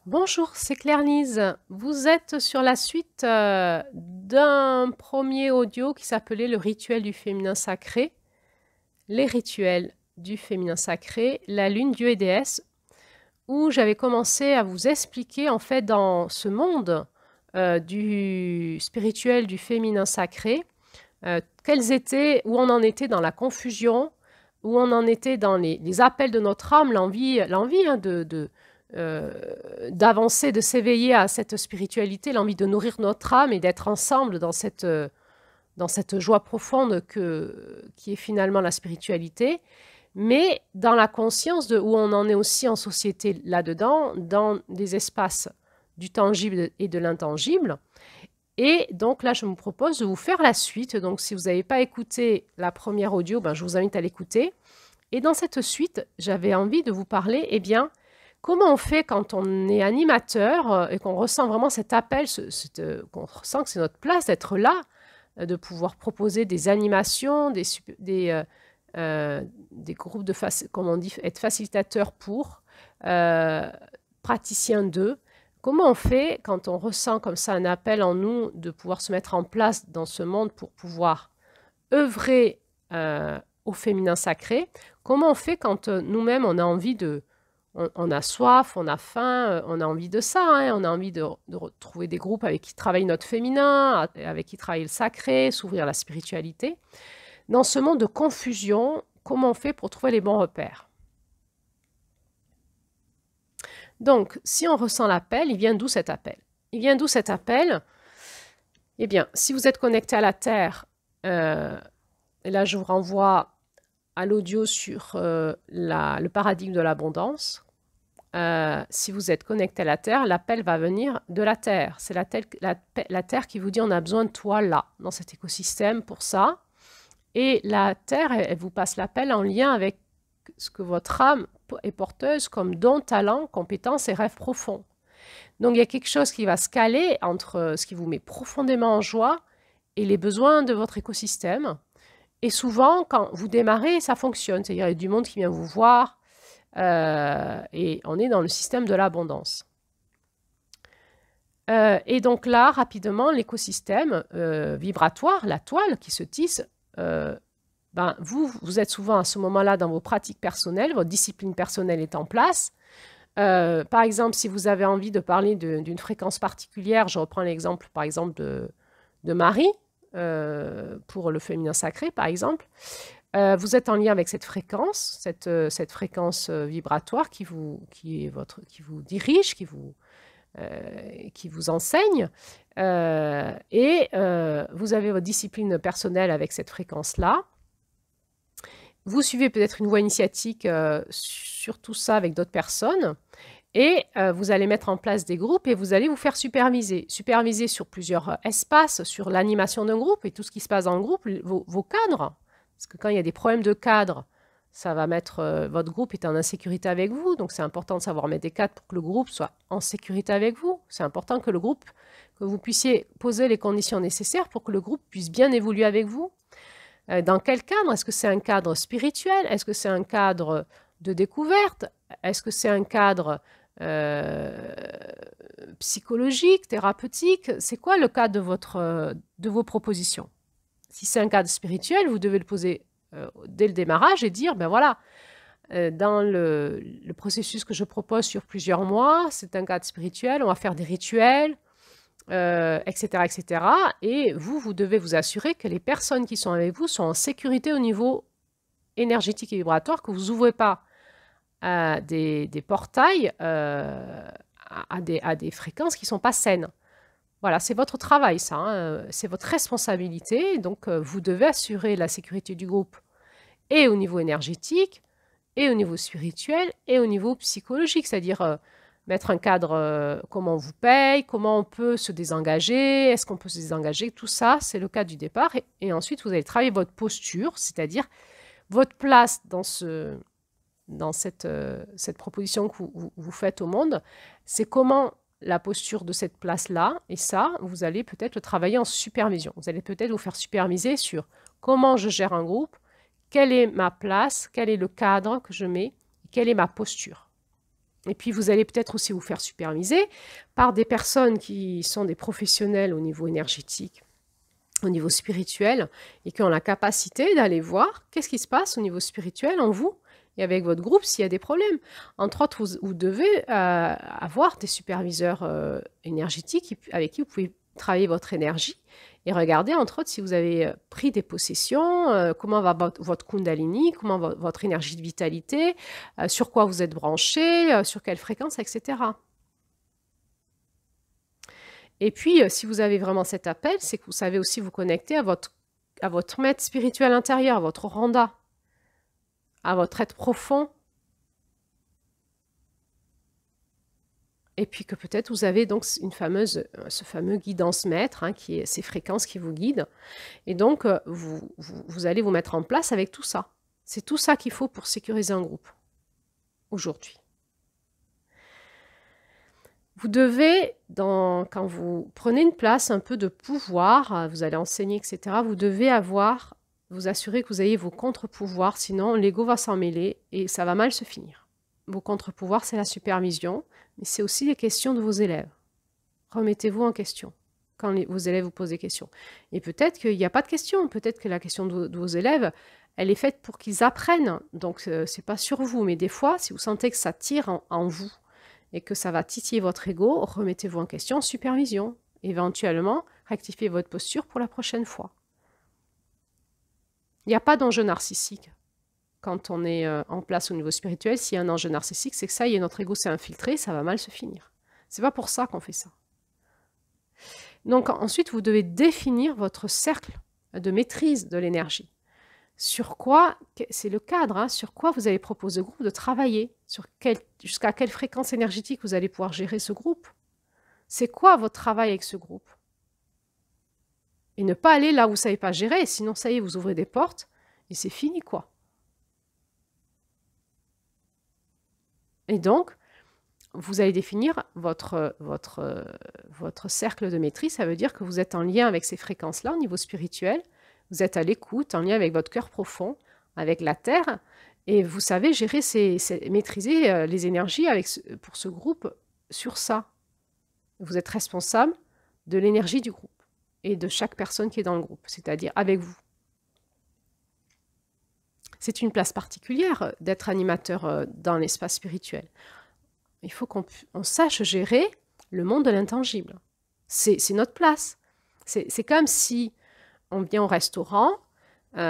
Bonjour, c'est Claire-Lise. Vous êtes sur la suite d'un premier audio qui s'appelait Le rituel du féminin sacré, les rituels du féminin sacré, la lune, Dieu et déesse, où j'avais commencé à vous expliquer en fait dans ce monde du spirituel du féminin sacré, où on en était dans la confusion, où on en était dans les appels de notre âme, l'envie hein, d'avancer, de s'éveiller à cette spiritualité, l'envie de nourrir notre âme et d'être ensemble dans cette joie profonde qui est finalement la spiritualité, mais dans la conscience de où on en est aussi en société là-dedans, dans des espaces du tangible et de l'intangible. Et donc là, je vous propose de vous faire la suite. Donc si vous n'avez pas écouté la première audio, je vous invite à l'écouter. Et dans cette suite, j'avais envie de vous parler, comment on fait quand on est animateur et qu'on ressent vraiment cet appel, qu'on ressent que c'est notre place d'être là, de pouvoir proposer des animations, des groupes comme on dit, être facilitateur pour, praticien d'eux. Comment on fait quand on ressent comme ça un appel en nous de pouvoir se mettre en place dans ce monde pour pouvoir œuvrer au féminin sacré? Comment on fait quand nous-mêmes on a envie on a soif, on a faim, on a envie de ça, hein, on a envie de retrouver des groupes avec qui travaille notre féminin, avec qui travaille le sacré, s'ouvrir à la spiritualité. Dans ce monde de confusion, comment on fait pour trouver les bons repères? Donc, si on ressent l'appel, il vient d'où cet appel? Il vient d'où cet appel? Eh bien, si vous êtes connecté à la Terre, et là je vous renvoie à l'audio sur le paradigme de l'abondance. Si vous êtes connecté à la Terre, l'appel va venir de la Terre. C'est la Terre qui vous dit on a besoin de toi là, dans cet écosystème pour ça. Et la Terre, elle vous passe l'appel en lien avec ce que votre âme est porteuse comme don, talent, compétences et rêves profonds. Donc il y a quelque chose qui va se caler entre ce qui vous met profondément en joie et les besoins de votre écosystème. Et souvent, quand vous démarrez, ça fonctionne. C'est-à-dire il y a du monde qui vient vous voir, et on est dans le système de l'abondance. Et donc là, rapidement, l'écosystème vibratoire, la toile qui se tisse, vous êtes souvent à ce moment-là dans vos pratiques personnelles, votre discipline personnelle est en place. Par exemple, si vous avez envie de parler d'une fréquence particulière, je reprends l'exemple par exemple de Marie, pour le féminin sacré par exemple, vous êtes en lien avec cette fréquence, cette fréquence vibratoire qui vous dirige, qui vous enseigne, et vous avez votre discipline personnelle avec cette fréquence-là. Vous suivez peut-être une voie initiatique sur tout ça avec d'autres personnes, et vous allez mettre en place des groupes et vous allez vous faire superviser. Superviser sur plusieurs espaces, sur l'animation d'un groupe et tout ce qui se passe dans le groupe, vos cadres. Parce que quand il y a des problèmes de cadre, ça va mettre votre groupe est en insécurité avec vous. Donc c'est important de savoir mettre des cadres pour que le groupe soit en sécurité avec vous. C'est important que vous puissiez poser les conditions nécessaires pour que le groupe puisse bien évoluer avec vous. Dans quel cadre? Est-ce que c'est un cadre spirituel? Est-ce que c'est un cadre de découverte? Est-ce que c'est un cadre psychologique, thérapeutique? C'est quoi le cadre de vos propositions? Si c'est un cadre spirituel, vous devez le poser dès le démarrage et dire, ben voilà, dans le processus que je propose sur plusieurs mois, c'est un cadre spirituel, on va faire des rituels, etc., etc. Et vous devez vous assurer que les personnes qui sont avec vous sont en sécurité au niveau énergétique et vibratoire, que vous n'ouvrez pas des portails à des fréquences qui ne sont pas saines. Voilà, c'est votre travail, ça, hein, c'est votre responsabilité. Donc, vous devez assurer la sécurité du groupe et au niveau énergétique, et au niveau spirituel, et au niveau psychologique, c'est-à-dire mettre un cadre, comment on vous paye, comment on peut se désengager, est-ce qu'on peut se désengager, tout ça, c'est le cadre du départ. Et ensuite, vous allez travailler votre posture, c'est-à-dire votre place dans cette proposition que vous faites au monde, c'est comment la posture de cette place-là, et ça, vous allez peut-être le travailler en supervision. Vous allez peut-être vous faire superviser sur comment je gère un groupe, quelle est ma place, quel est le cadre que je mets, quelle est ma posture. Et puis, vous allez peut-être aussi vous faire superviser par des personnes qui sont des professionnels au niveau énergétique, au niveau spirituel, et qui ont la capacité d'aller voir qu'est-ce qui se passe au niveau spirituel en vous et avec votre groupe s'il y a des problèmes. Entre autres, vous devez avoir des superviseurs énergétiques avec qui vous pouvez travailler votre énergie et regarder, entre autres, si vous avez pris des possessions, comment va votre Kundalini, comment va votre énergie de vitalité, sur quoi vous êtes branché, sur quelle fréquence, etc. Et puis, si vous avez vraiment cet appel, c'est que vous savez aussi vous connecter à votre maître spirituel intérieur, à votre Randa, à votre être profond. Et puis que peut-être vous avez donc ce fameux guidance maître, hein, qui est ces fréquences qui vous guident. Et donc, vous allez vous mettre en place avec tout ça. C'est tout ça qu'il faut pour sécuriser un groupe, aujourd'hui. Vous devez, quand vous prenez une place un peu de pouvoir, vous allez enseigner, etc., vous devez vous assurer que vous ayez vos contre-pouvoirs, sinon l'ego va s'en mêler et ça va mal se finir. Vos contre-pouvoirs, c'est la supervision, mais c'est aussi les questions de vos élèves. Remettez-vous en question quand vos élèves vous posent des questions. Et peut-être qu'il n'y a pas de question, peut-être que la question de vos élèves, elle est faite pour qu'ils apprennent, donc ce n'est pas sur vous, mais des fois, si vous sentez que ça tire en vous, et que ça va titiller votre ego, remettez-vous en question, supervision. Éventuellement, rectifiez votre posture pour la prochaine fois. Il n'y a pas d'enjeu narcissique quand on est en place au niveau spirituel. S'il y a un enjeu narcissique, c'est que ça y est, notre ego s'est infiltré, ça va mal se finir. C'est pas pour ça qu'on fait ça. Donc ensuite, vous devez définir votre cercle de maîtrise de l'énergie. Sur quoi, c'est le cadre, hein, sur quoi vous allez proposer au groupe de travailler, jusqu'à quelle fréquence énergétique vous allez pouvoir gérer ce groupe. C'est quoi votre travail avec ce groupe? Et ne pas aller là où vous ne savez pas gérer, sinon ça y est, vous ouvrez des portes et c'est fini, quoi. Et donc, vous allez définir votre cercle de maîtrise, ça veut dire que vous êtes en lien avec ces fréquences-là au niveau spirituel. Vous êtes à l'écoute, en lien avec votre cœur profond, avec la Terre, et vous savez gérer, maîtriser les énergies pour ce groupe sur ça. Vous êtes responsable de l'énergie du groupe et de chaque personne qui est dans le groupe, c'est-à-dire avec vous. C'est une place particulière d'être animateur dans l'espace spirituel. Il faut qu'on sache gérer le monde de l'intangible. C'est notre place. C'est comme si on vient au restaurant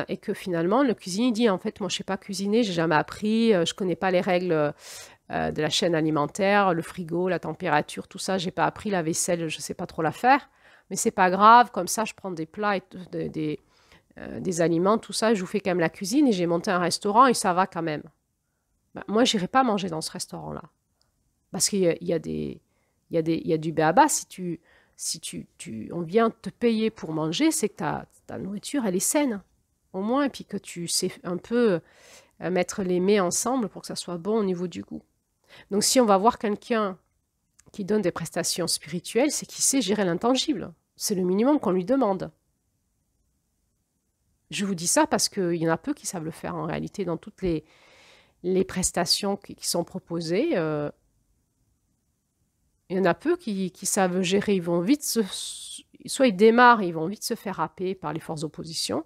et que finalement le cuisinier dit en fait moi je ne sais pas cuisiner, j'ai jamais appris, je ne connais pas les règles de la chaîne alimentaire, le frigo, la température, tout ça, j'ai pas appris, la vaisselle, je ne sais pas trop la faire, mais c'est pas grave, comme ça je prends des plats, des aliments, tout ça, je vous fais quand même la cuisine et j'ai monté un restaurant et ça va quand même. Ben, moi j'irai pas manger dans ce restaurant-là parce qu'il y a du b.a.-ba, on vient te payer pour manger, c'est que ta nourriture, elle est saine, au moins, et puis que tu sais un peu mettre les mets ensemble pour que ça soit bon au niveau du goût. Donc, si on va voir quelqu'un qui donne des prestations spirituelles, c'est qu'il sait gérer l'intangible. C'est le minimum qu'on lui demande. Je vous dis ça parce qu'il y en a peu qui savent le faire en réalité dans toutes les prestations qui sont proposées. Il y en a peu qui savent gérer, ils vont vite soit ils démarrent, ils vont vite se faire happer par les forces d'opposition,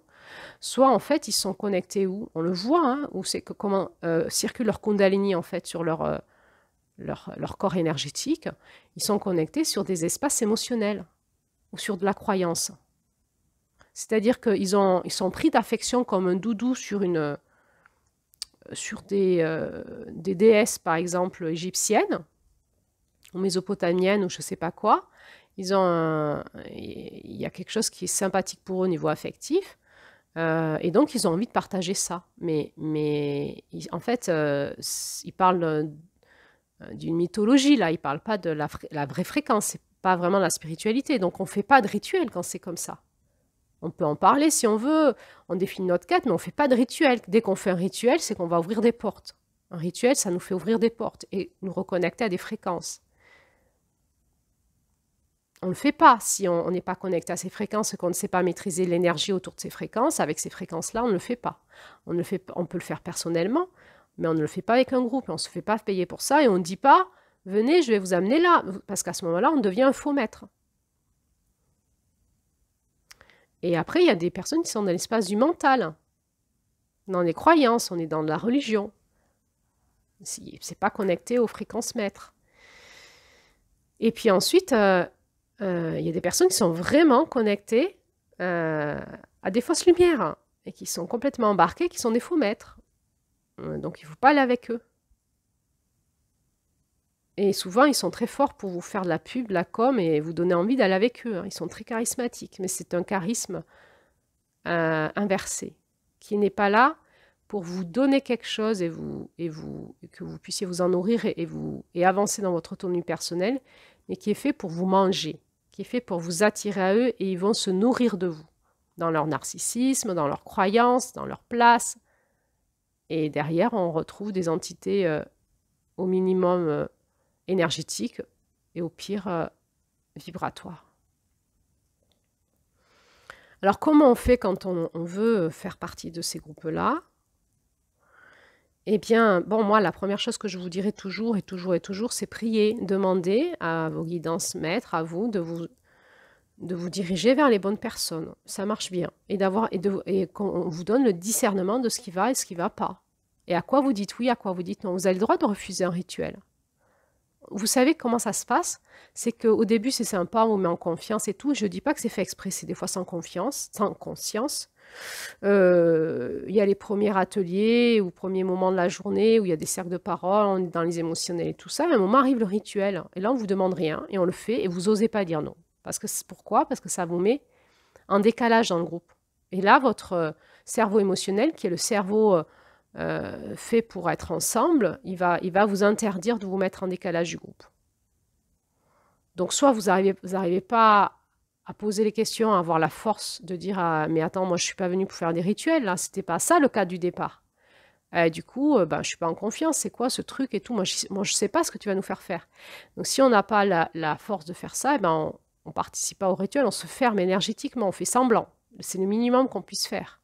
soit en fait ils sont connectés où on le voit, hein, où c'est comment circule leur Kundalini en fait sur leur corps énergétique, ils sont connectés sur des espaces émotionnels ou sur de la croyance. C'est-à-dire qu'ils sont pris d'affection comme un doudou sur des déesses par exemple égyptiennes, ou mésopotamienne ou je ne sais pas quoi, il y a quelque chose qui est sympathique pour eux au niveau affectif, et donc ils ont envie de partager ça. Mais en fait, ils parlent d'une mythologie, là, ils ne parlent pas de la vraie fréquence, ce n'est pas vraiment la spiritualité, donc on ne fait pas de rituel quand c'est comme ça. On peut en parler si on veut, on définit notre quête, mais on ne fait pas de rituel. Dès qu'on fait un rituel, c'est qu'on va ouvrir des portes. Un rituel, ça nous fait ouvrir des portes et nous reconnecter à des fréquences. On ne le fait pas si on n'est pas connecté à ces fréquences, qu'on ne sait pas maîtriser l'énergie autour de ces fréquences. Avec ces fréquences-là, on ne le fait pas. On peut le faire personnellement, Mais on ne le fait pas avec un groupe, on ne se fait pas payer pour ça et on ne dit pas « Venez, je vais vous amener là », parce qu'à ce moment-là, on devient un faux maître. Et après, il y a des personnes qui sont dans l'espace du mental, dans les croyances, on est dans la religion. C'est pas connecté aux fréquences maîtres. Et puis ensuite, il y a des personnes qui sont vraiment connectées à des fausses lumières et qui sont complètement embarquées, qui sont des faux maîtres. Donc il ne faut pas aller avec eux. Et souvent, ils sont très forts pour vous faire de la pub, de la com et vous donner envie d'aller avec eux. Ils sont très charismatiques, mais c'est un charisme inversé, qui n'est pas là pour vous donner quelque chose et que vous puissiez vous en nourrir et avancer dans votre autonomie personnelle, mais qui est fait pour vous manger, qui est fait pour vous attirer à eux et ils vont se nourrir de vous, dans leur narcissisme, dans leurs croyances, dans leur place. Et derrière, on retrouve des entités au minimum énergétiques et au pire vibratoires. Alors, comment on fait quand on veut faire partie de ces groupes-là? Eh bien, bon, moi, la première chose que je vous dirai toujours et toujours et toujours, c'est prier, demander à vos guidances maîtres, à vous, de vous diriger vers les bonnes personnes. Ça marche bien. Et qu'on vous donne le discernement de ce qui va et ce qui ne va pas. Et à quoi vous dites oui, à quoi vous dites non. Vous avez le droit de refuser un rituel. Vous savez comment ça se passe? C'est qu'au début, c'est sympa, on vous met en confiance et tout. Je ne dis pas que c'est fait exprès, c'est des fois sans confiance, sans conscience. Il y a les premiers ateliers ou premiers moments de la journée où il y a des cercles de parole, on est dans les émotionnels et tout ça. À un moment arrive le rituel et là, on ne vous demande rien et on le fait et vous n'osez pas dire non. Pourquoi? Parce que ça vous met en décalage dans le groupe. Et là, votre cerveau émotionnel, qui est le cerveau fait pour être ensemble, il va vous interdire de vous mettre en décalage du groupe. Donc, soit vous n'arrivez pas à poser les questions, à avoir la force de dire mais attends, moi je ne suis pas venu pour faire des rituels, là, c'était pas ça le cas du départ. Du coup, je ne suis pas en confiance, c'est quoi ce truc et tout, moi je ne sais pas ce que tu vas nous faire faire. Donc si on n'a pas la force de faire ça, on ne participe pas au rituel, on se ferme énergétiquement, on fait semblant. C'est le minimum qu'on puisse faire.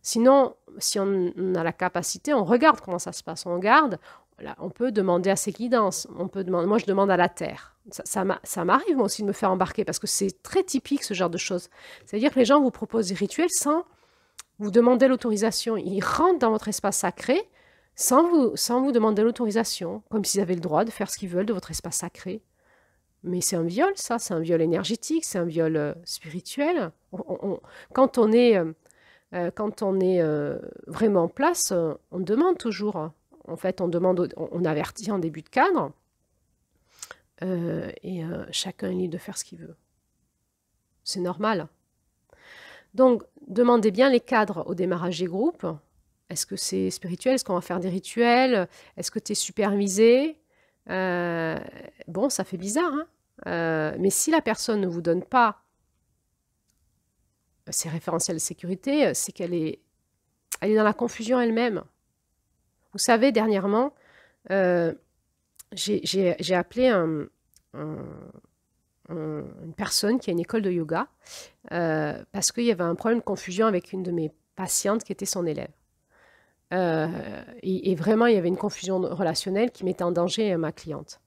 Sinon, si on a la capacité, on regarde comment ça se passe, on regarde, là, on peut demander à ses guidances, moi je demande à la Terre. Ça m'arrive moi aussi de me faire embarquer parce que c'est très typique ce genre de choses. C'est-à-dire que les gens vous proposent des rituels sans vous demander l'autorisation. Ils rentrent dans votre espace sacré sans vous demander l'autorisation, comme s'ils avaient le droit de faire ce qu'ils veulent de votre espace sacré. Mais c'est un viol, ça, c'est un viol énergétique, c'est un viol spirituel. Quand on est vraiment en place, on demande toujours. En fait, on avertit en début de cadre. Chacun est libre de faire ce qu'il veut. C'est normal. Donc, demandez bien les cadres au démarrage des groupes. Est-ce que c'est spirituel? Est-ce qu'on va faire des rituels? Est-ce que tu es supervisé? Bon, ça fait bizarre, hein, mais si la personne ne vous donne pas ses référentiels de sécurité, c'est qu'elle est dans la confusion elle-même. Vous savez, dernièrement, j'ai appelé une personne qui a une école de yoga parce qu'il y avait un problème de confusion avec une de mes patientes qui était son élève. Et vraiment, il y avait une confusion relationnelle qui mettait en danger ma cliente.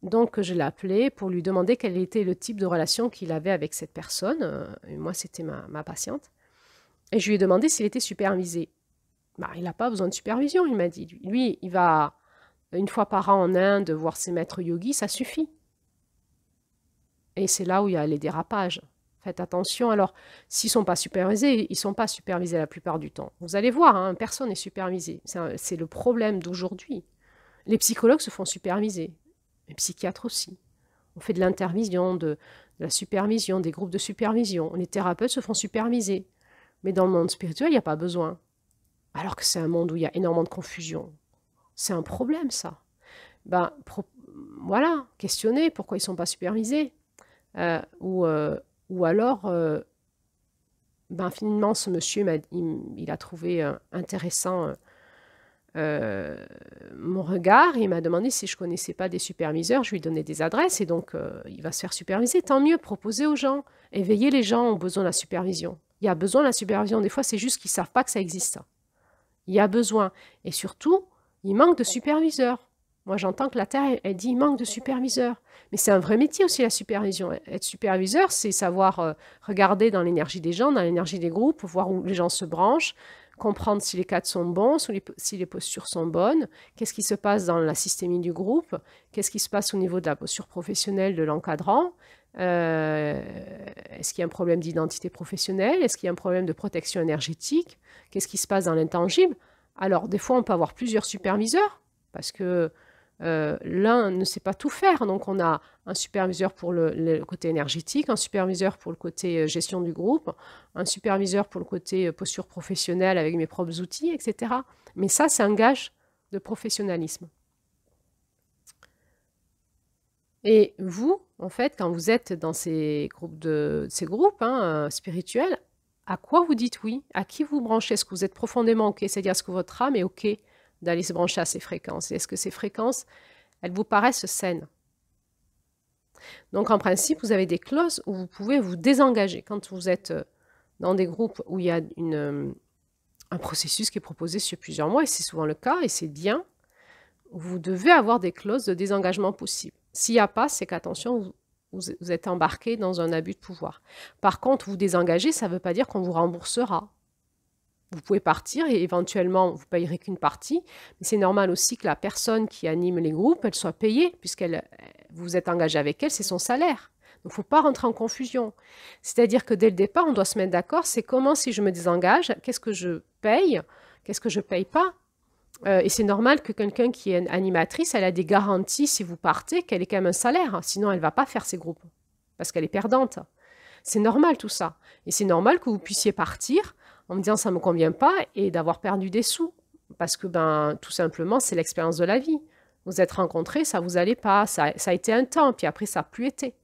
Donc, je l'ai appelé pour lui demander quel était le type de relation qu'il avait avec cette personne. Et moi, c'était ma patiente. Et je lui ai demandé s'il était supervisé. Il n'a pas besoin de supervision, il m'a dit. Lui, il va une fois par an en Inde voir ses maîtres yogis, ça suffit. Et c'est là où il y a les dérapages. Faites attention. Alors, s'ils ne sont pas supervisés, ils ne sont pas supervisés la plupart du temps. Vous allez voir, hein, personne n'est supervisé. C'est le problème d'aujourd'hui. Les psychologues se font superviser. Les psychiatres aussi. On fait de l'intervision, de la supervision, des groupes de supervision. Les thérapeutes se font superviser. Mais dans le monde spirituel, il n'y a pas besoin. Alors que c'est un monde où il y a énormément de confusion. C'est un problème, ça. Voilà, questionnez pourquoi ils ne sont pas supervisés. Ou alors, finalement, ce monsieur, il a trouvé intéressant mon regard. Il m'a demandé si je ne connaissais pas des superviseurs. Je lui ai donné des adresses et donc il va se faire superviser. Tant mieux, proposez aux gens. Éveillez les gens ont besoin de la supervision. Il y a besoin de la supervision. Des fois, c'est juste qu'ils ne savent pas que ça existe. Il y a besoin. Et surtout, Il manque de superviseurs. Moi, j'entends que la Terre, elle dit il manque de superviseurs. Mais c'est un vrai métier aussi, la supervision. Être superviseur, c'est savoir regarder dans l'énergie des gens, dans l'énergie des groupes, voir où les gens se branchent, comprendre si les cadres sont bons, si les postures sont bonnes, qu'est-ce qui se passe dans la systémie du groupe, qu'est-ce qui se passe au niveau de la posture professionnelle de l'encadrant, est-ce qu'il y a un problème d'identité professionnelle, est-ce qu'il y a un problème de protection énergétique, qu'est-ce qui se passe dans l'intangible. Alors, des fois, on peut avoir plusieurs superviseurs, parce que l'un ne sait pas tout faire. Donc, on a un superviseur pour le côté énergétique, un superviseur pour le côté gestion du groupe, un superviseur pour le côté posture professionnelle avec mes propres outils, etc. Mais ça, c'est un gage de professionnalisme. Et vous, en fait, quand vous êtes dans ces groupes spirituels, à quoi vous dites oui? À qui vous branchez? Est-ce que vous êtes profondément OK? C'est-à-dire, est-ce que votre âme est OK d'aller se brancher à ces fréquences? Et est-ce que ces fréquences, elles vous paraissent saines? Donc, en principe, vous avez des clauses où vous pouvez vous désengager. Quand vous êtes dans des groupes où il y a un processus qui est proposé sur plusieurs mois, et c'est souvent le cas, et c'est bien, vous devez avoir des clauses de désengagement possibles. S'il n'y a pas, c'est qu'attention, vous êtes embarqué dans un abus de pouvoir. Par contre, vous désengager, ça ne veut pas dire qu'on vous remboursera. Vous pouvez partir et éventuellement, vous ne payerez qu'une partie. Mais c'est normal aussi que la personne qui anime les groupes, elle soit payée, puisqu'elle vous êtes engagé avec elle, c'est son salaire. Donc, il ne faut pas rentrer en confusion. C'est-à-dire que dès le départ, on doit se mettre d'accord, c'est comment si je me désengage, qu'est-ce que je paye, qu'est-ce que je ne paye pas. Et c'est normal que quelqu'un qui est animatrice, elle a des garanties si vous partez, qu'elle ait quand même un salaire. Sinon, elle ne va pas faire ses groupes, parce qu'elle est perdante. C'est normal tout ça. Et c'est normal que vous puissiez partir en me disant ça ne me convient pas et d'avoir perdu des sous. Parce que tout simplement, c'est l'expérience de la vie. Vous êtes rencontrés, ça ne vous allait pas, ça a été un temps, puis après ça n'a plus été.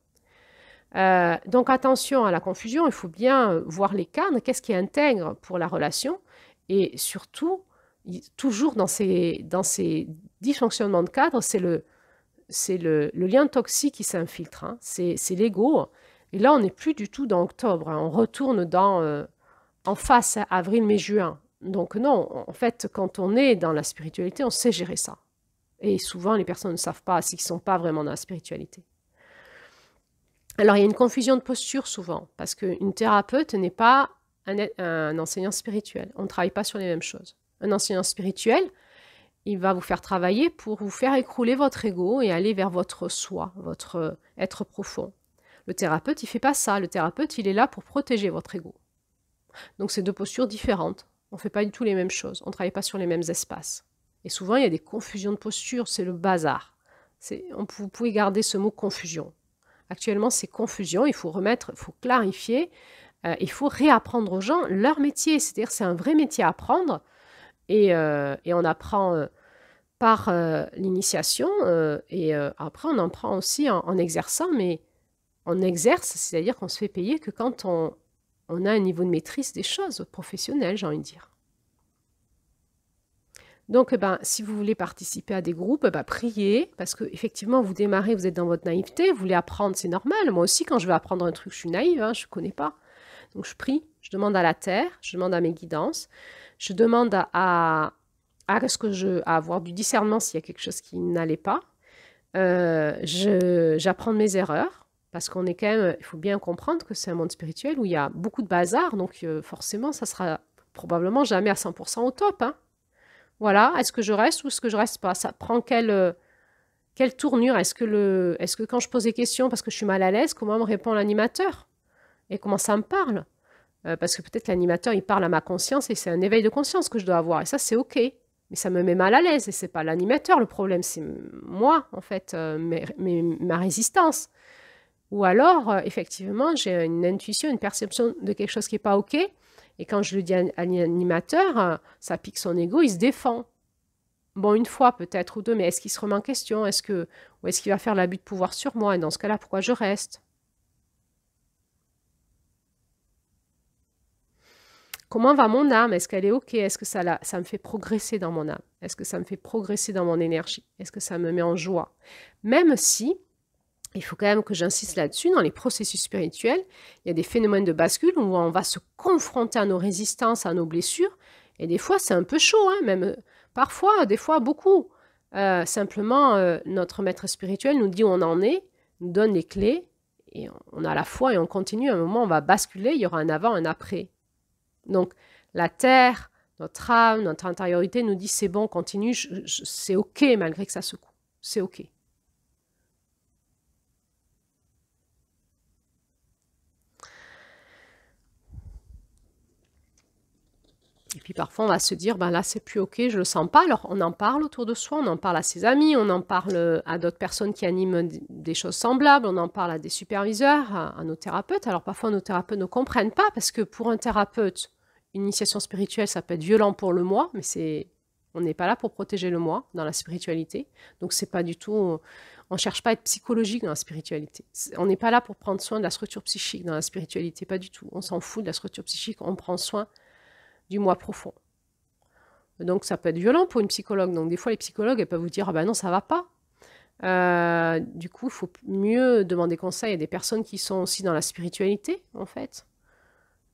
Donc attention à la confusion, il faut bien voir les cadres, qu'est-ce qui intègre pour la relation, et surtout, toujours dans ces dysfonctionnements de cadre, c'est le lien toxique qui s'infiltre, hein. C'est l'ego. Et là, on n'est plus du tout dans octobre, hein. On retourne en face, avril, mai, juin. Donc non, en fait, quand on est dans la spiritualité, on sait gérer ça. Et souvent, les personnes ne savent pas, s'ils ne sont pas vraiment dans la spiritualité. Alors, il y a une confusion de posture souvent, parce qu'une thérapeute n'est pas un enseignant spirituel. On ne travaille pas sur les mêmes choses. Un enseignant spirituel, il va vous faire travailler pour vous faire écrouler votre ego et aller vers votre soi, votre être profond. Le thérapeute, il ne fait pas ça. Le thérapeute, il est là pour protéger votre ego. Donc, c'est deux postures différentes. On ne fait pas du tout les mêmes choses. On ne travaille pas sur les mêmes espaces. Et souvent, il y a des confusions de posture. C'est le bazar. Vous pouvez garder ce mot confusion. Actuellement, c'est confusion. Il faut clarifier. Il faut réapprendre aux gens leur métier. C'est-à-dire, c'est un vrai métier à apprendre. Et on apprend par l'initiation. Et après, on en prend aussi en exerçant. Mais on exerce, c'est-à-dire qu'on se fait payer que quand on a un niveau de maîtrise des choses professionnelles, j'ai envie de dire. Donc, si vous voulez participer à des groupes, priez, parce qu'effectivement, vous démarrez, vous êtes dans votre naïveté, vous voulez apprendre, c'est normal. Moi aussi, quand je veux apprendre un truc, je suis naïve, hein, je ne connais pas. Donc, je prie, je demande à la terre, je demande à mes guidances, je demande à avoir du discernement s'il y a quelque chose qui n'allait pas. J'apprends de mes erreurs. Parce qu'on est quand même, il faut bien comprendre que c'est un monde spirituel où il y a beaucoup de bazar, donc forcément, ça sera probablement jamais à 100% au top, hein. Voilà, est-ce que je reste ou est-ce que je reste pas? Ça prend quelle tournure? Est-ce que quand je pose des questions parce que je suis mal à l'aise, comment me répond l'animateur? Et comment ça me parle? Parce que peut-être l'animateur, il parle à ma conscience et c'est un éveil de conscience que je dois avoir. Et ça, c'est OK. Mais ça me met mal à l'aise et c'est pas l'animateur le problème, c'est moi, en fait, ma résistance. Ou alors, effectivement, j'ai une intuition, une perception de quelque chose qui n'est pas OK. Et quand je le dis à l'animateur, ça pique son ego, il se défend. Bon, une fois peut-être ou deux, mais est-ce qu'il se remet en question? Ou est-ce qu'il va faire l'abus de pouvoir sur moi? Et dans ce cas-là, pourquoi je reste? Comment va mon âme? Est-ce qu'elle est OK? Est-ce que ça me fait progresser dans mon âme? Est-ce que ça me fait progresser dans mon énergie? Est-ce que ça me met en joie? Même si, il faut quand même que j'insiste là-dessus, dans les processus spirituels, il y a des phénomènes de bascule où on va se confronter à nos résistances, à nos blessures, et des fois c'est un peu chaud, hein, même Parfois, des fois, beaucoup. Simplement, notre maître spirituel nous dit où on en est, nous donne les clés, et on a la foi et on continue. À un moment, on va basculer, il y aura un avant, un après. Donc, la terre, notre âme, notre intériorité nous dit c'est bon, continue, c'est ok malgré que ça secoue. C'est ok. Et puis parfois, on va se dire, ben là, c'est plus OK, je le sens pas. Alors, on en parle autour de soi, on en parle à ses amis, on en parle à d'autres personnes qui animent des choses semblables, on en parle à des superviseurs, à nos thérapeutes. Alors, parfois, nos thérapeutes ne comprennent pas parce que pour un thérapeute, une initiation spirituelle, ça peut être violent pour le moi, mais on n'est pas là pour protéger le moi dans la spiritualité. Donc, c'est pas du tout... On ne cherche pas à être psychologique dans la spiritualité. On n'est pas là pour prendre soin de la structure psychique dans la spiritualité, pas du tout. On s'en fout de la structure psychique, on prend soin du moi profond. Donc ça peut être violent pour une psychologue. Donc des fois, les psychologues, elles peuvent vous dire « Ah ben non, ça va pas ». Du coup, il faut mieux demander conseil à des personnes qui sont aussi dans la spiritualité, en fait.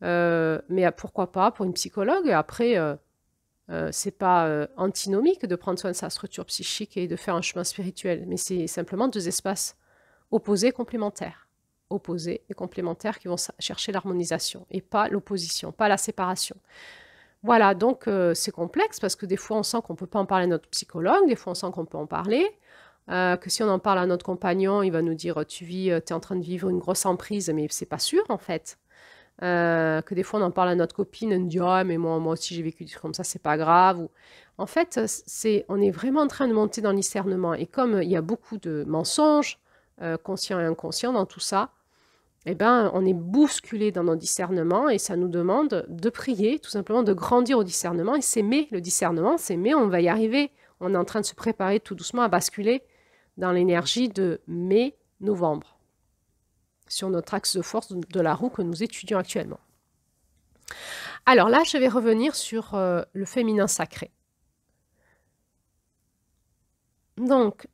Mais pourquoi pas pour une psychologue. Après, c'est pas antinomique de prendre soin de sa structure psychique et de faire un chemin spirituel. Mais c'est simplement deux espaces opposés, complémentaires. Opposés et complémentaires qui vont chercher l'harmonisation et pas l'opposition, pas la séparation. Voilà, donc c'est complexe parce que des fois on sent qu'on ne peut pas en parler à notre psychologue, des fois on sent qu'on peut en parler, que si on en parle à notre compagnon, il va nous dire tu es en train de vivre une grosse emprise, mais c'est pas sûr en fait. Que des fois on en parle à notre copine, elle nous dit ah mais moi aussi j'ai vécu des trucs comme ça, c'est pas grave. Ou... En fait, on est vraiment en train de monter dans le discernement et comme il y a beaucoup de mensonges, conscients et inconscients dans tout ça, eh ben, on est bousculé dans nos discernements et ça nous demande de prier, tout simplement de grandir au discernement et s'aimer. Le discernement, s'aimer, on va y arriver. On est en train de se préparer tout doucement à basculer dans l'énergie de mai-novembre, sur notre axe de force de la roue que nous étudions actuellement. Alors là, je vais revenir sur le féminin sacré. Donc,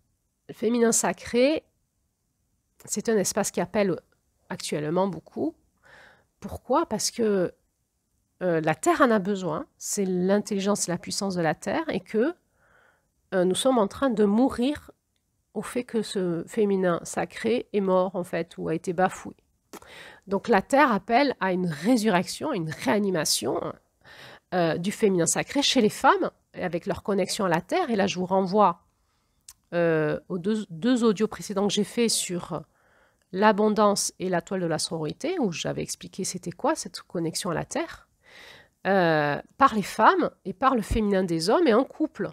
le féminin sacré, c'est un espace qui appelle actuellement beaucoup. Pourquoi? Parce que la Terre en a besoin, c'est l'intelligence et la puissance de la Terre, et que nous sommes en train de mourir au fait que ce féminin sacré est mort, en fait, ou a été bafoué. Donc la Terre appelle à une résurrection, une réanimation du féminin sacré chez les femmes, avec leur connexion à la Terre. Et là, je vous renvoie aux deux audios précédents que j'ai fait sur l'abondance et la toile de la sororité, où j'avais expliqué c'était quoi cette connexion à la Terre, par les femmes et par le féminin des hommes et en couple.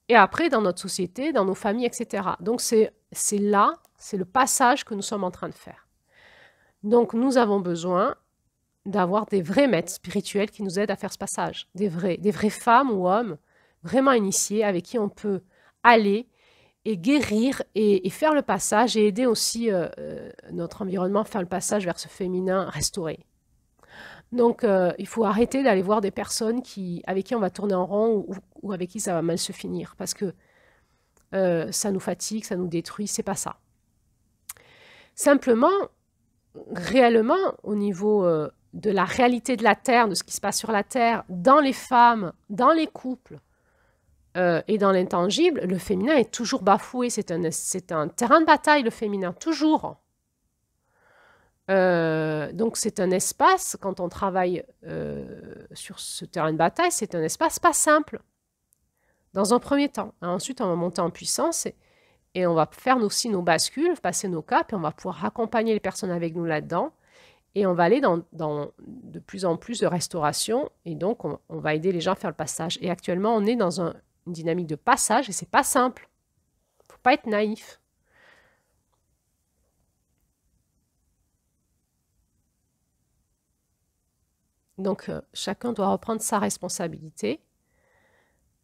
Et après, dans notre société, dans nos familles, etc. Donc c'est là, c'est le passage que nous sommes en train de faire. Donc nous avons besoin d'avoir des vrais maîtres spirituels qui nous aident à faire ce passage, des vraies femmes ou hommes vraiment initiés avec qui on peut aller et guérir et faire le passage et aider aussi notre environnement à faire le passage vers ce féminin restauré. Donc, il faut arrêter d'aller voir des personnes avec qui on va tourner en rond ou avec qui ça va mal se finir parce que ça nous fatigue, ça nous détruit, c'est pas ça. Simplement, réellement, au niveau de la réalité de la Terre, de ce qui se passe sur la Terre, dans les femmes, dans les couples, et dans l'intangible, le féminin est toujours bafoué. C'est un terrain de bataille, le féminin, toujours. Donc c'est un espace, quand on travaille sur ce terrain de bataille, c'est un espace pas simple, dans un premier temps. Ensuite, on va monter en puissance et on va faire aussi nos bascules, passer nos caps, et on va pouvoir accompagner les personnes avec nous là-dedans. Et on va aller dans de plus en plus de restauration, et donc on va aider les gens à faire le passage. Et actuellement, on est dans une dynamique de passage, et c'est pas simple. Il ne faut pas être naïf. Donc, chacun doit reprendre sa responsabilité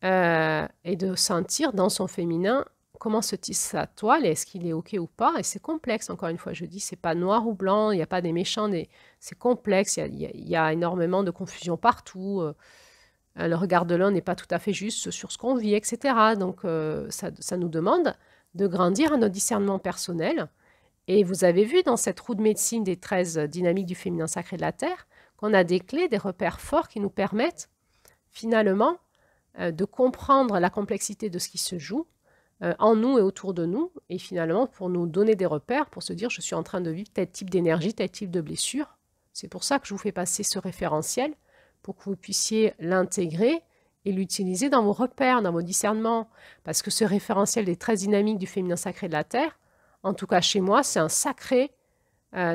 et de sentir dans son féminin comment se tisse sa toile, et est-ce qu'il est OK ou pas. Et c'est complexe, encore une fois, je dis, c'est pas noir ou blanc, il n'y a pas des méchants, c'est complexe, il y a énormément de confusion partout. Le regard de l'un n'est pas tout à fait juste sur ce qu'on vit, etc. Donc, ça nous demande de grandir à notre discernement personnel. Et vous avez vu dans cette roue de médecine des 13 dynamiques du féminin sacré de la Terre qu'on a des clés, des repères forts qui nous permettent finalement de comprendre la complexité de ce qui se joue en nous et autour de nous, et finalement pour nous donner des repères, pour se dire je suis en train de vivre tel type d'énergie, tel type de blessure. C'est pour ça que je vous fais passer ce référentiel, pour que vous puissiez l'intégrer et l'utiliser dans vos repères, dans vos discernements. Parce que ce référentiel est très dynamique du féminin sacré de la Terre. En tout cas, chez moi, c'est un sacré,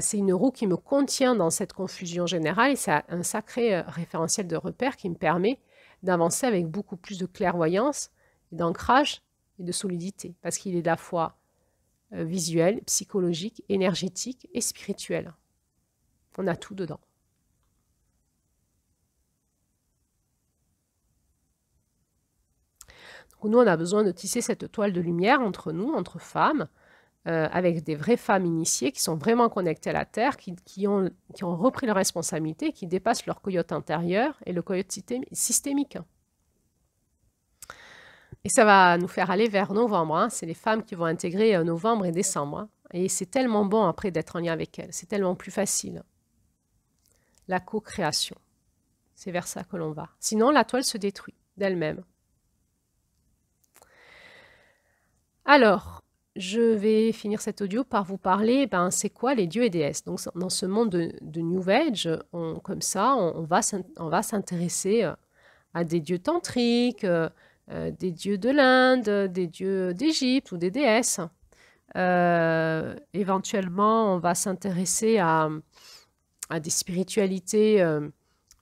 c'est une roue qui me contient dans cette confusion générale et c'est un sacré référentiel de repères qui me permet d'avancer avec beaucoup plus de clairvoyance, d'ancrage et de solidité. Parce qu'il est à la fois visuel, psychologique, énergétique et spirituel. On a tout dedans. Nous, on a besoin de tisser cette toile de lumière entre nous, entre femmes, avec des vraies femmes initiées qui sont vraiment connectées à la Terre, qui ont repris leur responsabilité, qui dépassent leur coyote intérieur et le coyote systémique. Et ça va nous faire aller vers novembre. Hein. C'est les femmes qui vont intégrer novembre et décembre. Hein. Et c'est tellement bon après d'être en lien avec elles. C'est tellement plus facile. La co-création. C'est vers ça que l'on va. Sinon, la toile se détruit d'elle-même. Alors, je vais finir cet audio par vous parler, c'est quoi les dieux et déesses. Donc, dans ce monde de New Age, comme ça, on va s'intéresser à des dieux tantriques, des dieux de l'Inde, des dieux d'Égypte ou des déesses. Éventuellement, on va s'intéresser à des spiritualités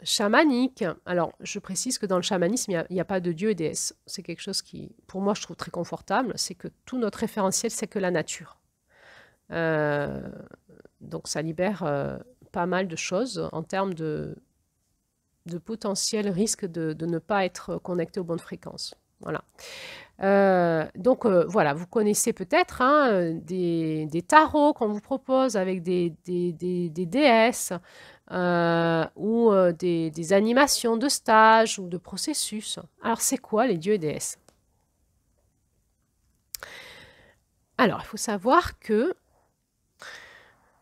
chamaniques. Alors, je précise que dans le chamanisme, il n'y a pas de dieux et déesses. C'est quelque chose qui, pour moi, je trouve très confortable. C'est que tout notre référentiel, c'est que la nature. Donc, ça libère pas mal de choses en termes de potentiel risque de ne pas être connecté aux bonnes fréquences. Voilà. Donc, voilà, vous connaissez peut-être hein, des tarots qu'on vous propose avec des déesses ou des animations de stages ou de processus. Alors, c'est quoi les dieux et déesses? Alors, il faut savoir que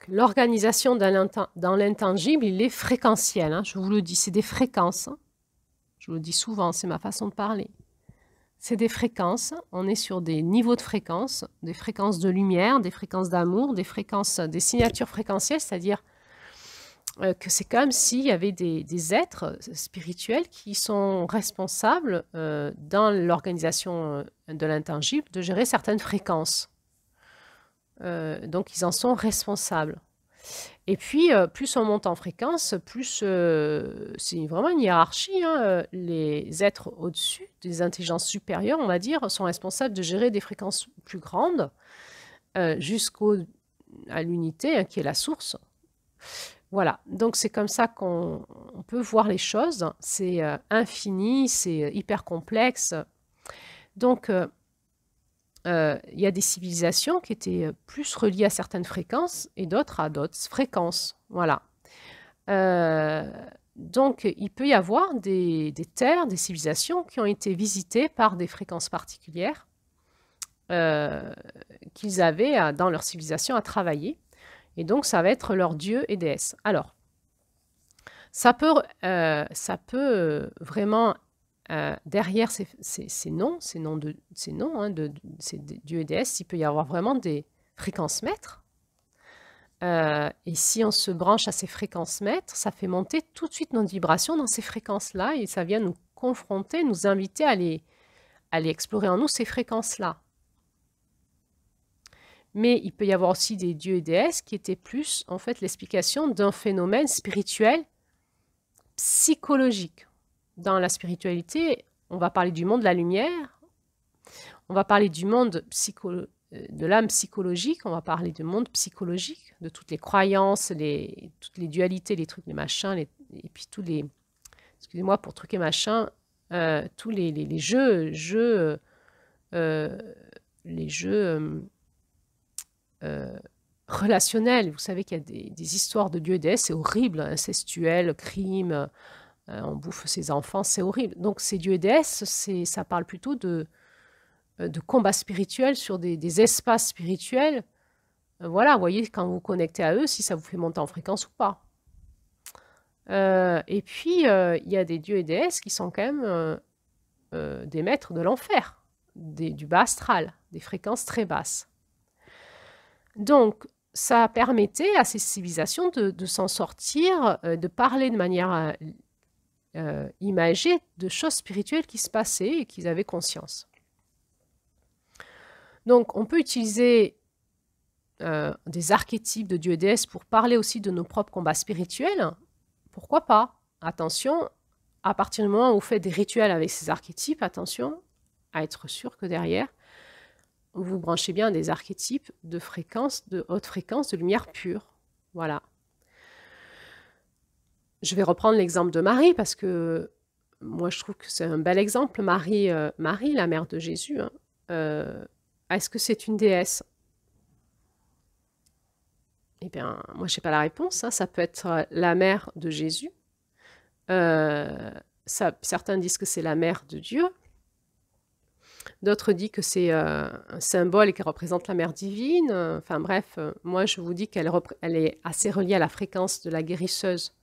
l'organisation dans l'intangible, il est fréquentiel. Hein, je vous le dis, c'est des fréquences. Hein. Je vous le dis souvent, c'est ma façon de parler. C'est des fréquences. On est sur des niveaux de fréquences, des fréquences de lumière, des fréquences d'amour, des fréquences, des signatures fréquentielles, c'est-à-dire que c'est comme s'il y avait des êtres spirituels qui sont responsables dans l'organisation de l'intangible de gérer certaines fréquences. Donc, ils en sont responsables. Et puis, plus on monte en fréquence, plus c'est vraiment une hiérarchie. Hein, les êtres au-dessus, des intelligences supérieures, on va dire, sont responsables de gérer des fréquences plus grandes jusqu'à l'unité hein, qui est la source. Voilà, donc c'est comme ça qu'on peut voir les choses. C'est infini, c'est hyper complexe. Donc, il y a des civilisations qui étaient plus reliées à certaines fréquences et d'autres à d'autres fréquences. Voilà. Donc, il peut y avoir des terres, des civilisations qui ont été visitées par des fréquences particulières qu'ils avaient dans leur civilisation à travailler. Et donc, ça va être leurs dieux et déesses. Alors, ça peut vraiment... derrière ces noms hein, ces dieux et déesses, il peut y avoir vraiment des fréquences mètres. Et si on se branche à ces fréquences mètres, ça fait monter tout de suite notre vibration dans ces fréquences-là et ça vient nous confronter, nous inviter à aller explorer en nous ces fréquences-là. Mais il peut y avoir aussi des dieux et déesses qui étaient plus, en fait, l'explication d'un phénomène spirituel psychologique. Dans la spiritualité, on va parler du monde de la lumière, on va parler du monde de l'âme psychologique, on va parler du monde psychologique, de toutes les croyances, toutes les dualités, les trucs, les machins, et puis tous les... Excusez-moi pour trucs et machins, tous les jeux relationnels. Vous savez qu'il y a des histoires de dieux et déesses, c'est horrible, incestuel, crime... on bouffe ses enfants, c'est horrible. Donc ces dieux et déesses, ça parle plutôt de combat spirituel sur des espaces spirituels. Voilà, vous voyez, quand vous vous connectez à eux, si ça vous fait monter en fréquence ou pas. Et puis, il y a des dieux et déesses qui sont quand même des maîtres de l'enfer, du bas astral, des fréquences très basses. Donc, ça permettait à ces civilisations de s'en sortir, de parler de manière imagée de choses spirituelles qui se passaient et qu'ils avaient conscience. Donc, on peut utiliser des archétypes de dieux et déesses pour parler aussi de nos propres combats spirituels. Pourquoi pas? Attention, à partir du moment où vous faites des rituels avec ces archétypes, attention à être sûr que derrière, vous branchez bien des archétypes de fréquence, de haute fréquence, de lumière pure. Voilà. Je vais reprendre l'exemple de Marie parce que moi je trouve que c'est un bel exemple. Marie, la mère de Jésus, hein, est-ce que c'est une déesse? Eh bien, moi je n'ai pas la réponse. Hein. Ça peut être la mère de Jésus. Certains disent que c'est la mère de Dieu. D'autres disent que c'est un symbole et qu'elle représente la mère divine. Enfin bref, moi je vous dis qu'elle est assez reliée à la fréquence de la guérisseuse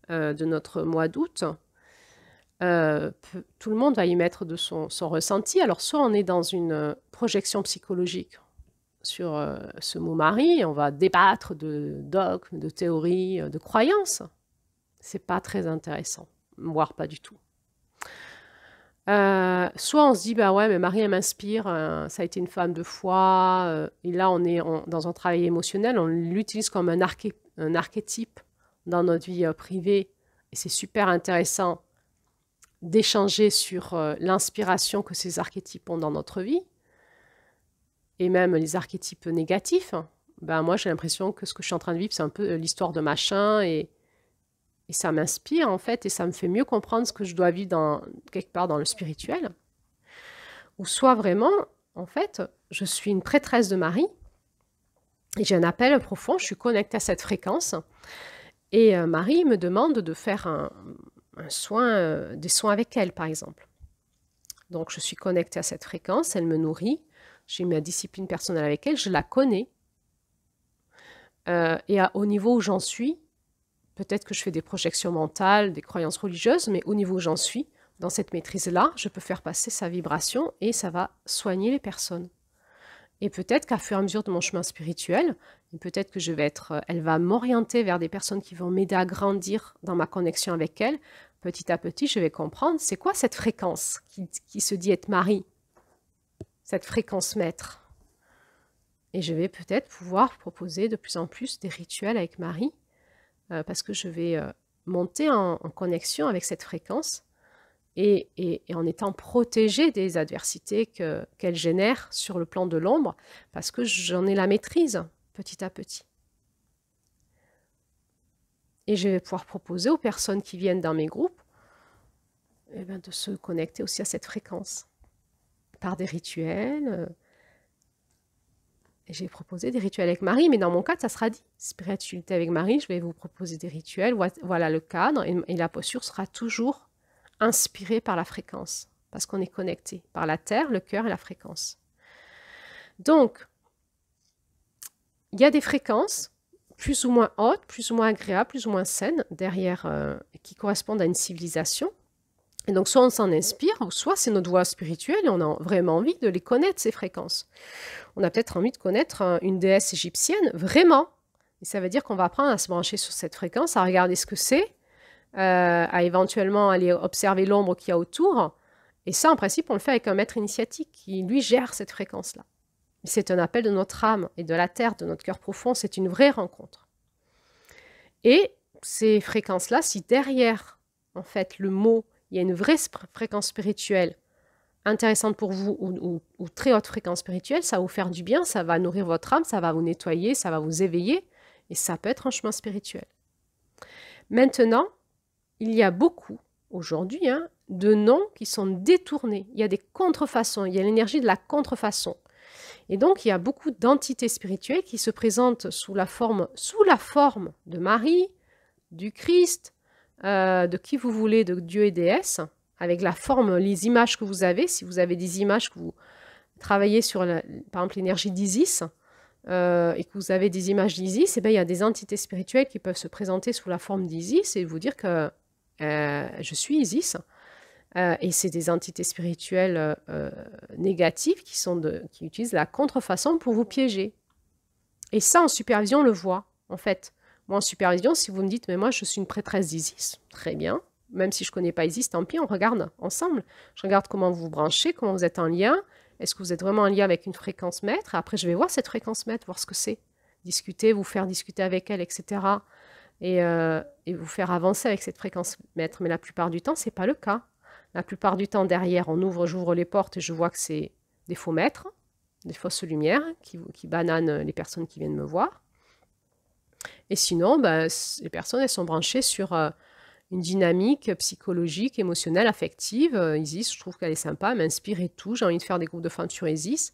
de notre mois d'août. Tout le monde va y mettre de son ressenti. Alors soit on est dans une projection psychologique sur ce mot Marie, et on va débattre de dogmes, de théories, de croyances. C'est pas très intéressant, voire pas du tout. Soit on se dit, bah ouais, mais Marie, elle m'inspire, ça a été une femme de foi, et là, on est dans un travail émotionnel, on l'utilise comme un archétype dans notre vie privée, et c'est super intéressant d'échanger sur l'inspiration que ces archétypes ont dans notre vie, et même les archétypes négatifs. Ben moi, j'ai l'impression que ce que je suis en train de vivre, c'est un peu l'histoire de machin, et ça m'inspire, en fait, et ça me fait mieux comprendre ce que je dois vivre quelque part dans le spirituel. Ou soit vraiment, en fait, je suis une prêtresse de Marie, et j'ai un appel profond, je suis connectée à cette fréquence, et Marie me demande de faire des soins avec elle, par exemple. Donc, je suis connectée à cette fréquence, elle me nourrit, j'ai ma discipline personnelle avec elle, je la connais, et au niveau où j'en suis, peut-être que je fais des projections mentales, des croyances religieuses, mais au niveau où j'en suis, dans cette maîtrise-là, je peux faire passer sa vibration et ça va soigner les personnes. Et peut-être qu'à fur et à mesure de mon chemin spirituel, peut-être que elle va m'orienter vers des personnes qui vont m'aider à grandir dans ma connexion avec elle. Petit à petit, je vais comprendre c'est quoi cette fréquence qui se dit être Marie, cette fréquence maître. Et je vais peut-être pouvoir proposer de plus en plus des rituels avec Marie, parce que je vais monter en connexion avec cette fréquence et en étant protégée des adversités qu'elle génère sur le plan de l'ombre, parce que j'en ai la maîtrise petit à petit. Et je vais pouvoir proposer aux personnes qui viennent dans mes groupes de se connecter aussi à cette fréquence par des rituels. J'ai proposé des rituels avec Marie, mais dans mon cadre, ça sera dit spiritualité avec Marie, je vais vous proposer des rituels, voilà le cadre, et la posture sera toujours inspirée par la fréquence, parce qu'on est connecté par la terre, le cœur et la fréquence. Donc, il y a des fréquences plus ou moins hautes, plus ou moins agréables, plus ou moins saines, derrière, qui correspondent à une civilisation. Et donc, soit on s'en inspire, ou soit c'est notre voie spirituelle et on a vraiment envie de les connaître, ces fréquences. On a peut-être envie de connaître une déesse égyptienne, vraiment. Et ça veut dire qu'on va apprendre à se brancher sur cette fréquence, à regarder ce que c'est, à éventuellement aller observer l'ombre qu'il y a autour. Et ça, en principe, on le fait avec un maître initiatique qui, lui, gère cette fréquence-là. C'est un appel de notre âme et de la terre, de notre cœur profond. C'est une vraie rencontre. Et ces fréquences-là, si derrière, en fait, le mot, il y a une vraie fréquence spirituelle intéressante pour vous ou très haute fréquence spirituelle, ça va vous faire du bien, ça va nourrir votre âme, ça va vous nettoyer, ça va vous éveiller, et ça peut être un chemin spirituel. Maintenant, il y a beaucoup, aujourd'hui, de noms qui sont détournés. Il y a des contrefaçons, il y a l'énergie de la contrefaçon. Et donc, il y a beaucoup d'entités spirituelles qui se présentent sous la forme de Marie, du Christ, de qui vous voulez, de Dieu et déesse, avec la forme, les images que vous avez. Si vous avez des images que vous travaillez sur, par exemple, l'énergie d'Isis, et que vous avez des images d'Isis, il y a des entités spirituelles qui peuvent se présenter sous la forme d'Isis et vous dire que je suis Isis. Et c'est des entités spirituelles négatives qui utilisent la contrefaçon pour vous piéger. Et ça, en supervision, on le voit, en fait. Moi, en supervision, si vous me dites, mais moi, je suis une prêtresse d'Isis, très bien. Même si je ne connais pas Isis, tant pis, on regarde ensemble. Je regarde comment vous vous branchez, comment vous êtes en lien. Est-ce que vous êtes vraiment en lien avec une fréquence maître? Après, je vais voir cette fréquence maître, voir ce que c'est. Discuter, vous faire discuter avec elle, etc. Et vous faire avancer avec cette fréquence maître. Mais la plupart du temps, ce n'est pas le cas. La plupart du temps, derrière, j'ouvre les portes et je vois que c'est des faux maîtres, des fausses lumières qui bananent les personnes qui viennent me voir. Et sinon, les personnes, elles sont branchées sur une dynamique psychologique, émotionnelle, affective. Isis, je trouve qu'elle est sympa, elle m'inspire et tout. J'ai envie de faire des groupes de femmes sur Isis.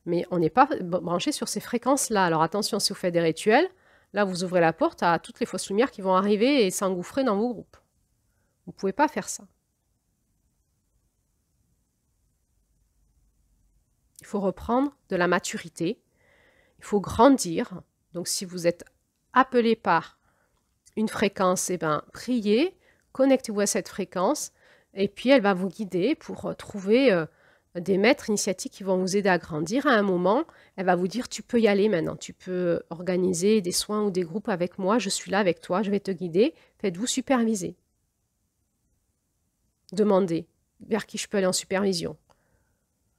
Mais on n'est pas branché sur ces fréquences-là. Alors attention, si vous faites des rituels, là, vous ouvrez la porte à toutes les fausses lumières qui vont arriver et s'engouffrer dans vos groupes. Vous ne pouvez pas faire ça. Il faut reprendre de la maturité. Il faut grandir. Donc, si vous êtes appelé par une fréquence, eh ben, priez, connectez-vous à cette fréquence et puis elle va vous guider pour trouver des maîtres initiatiques qui vont vous aider à grandir. À un moment, elle va vous dire, tu peux y aller maintenant, tu peux organiser des soins ou des groupes avec moi, je suis là avec toi, je vais te guider, faites-vous superviser. Demandez vers qui je peux aller en supervision.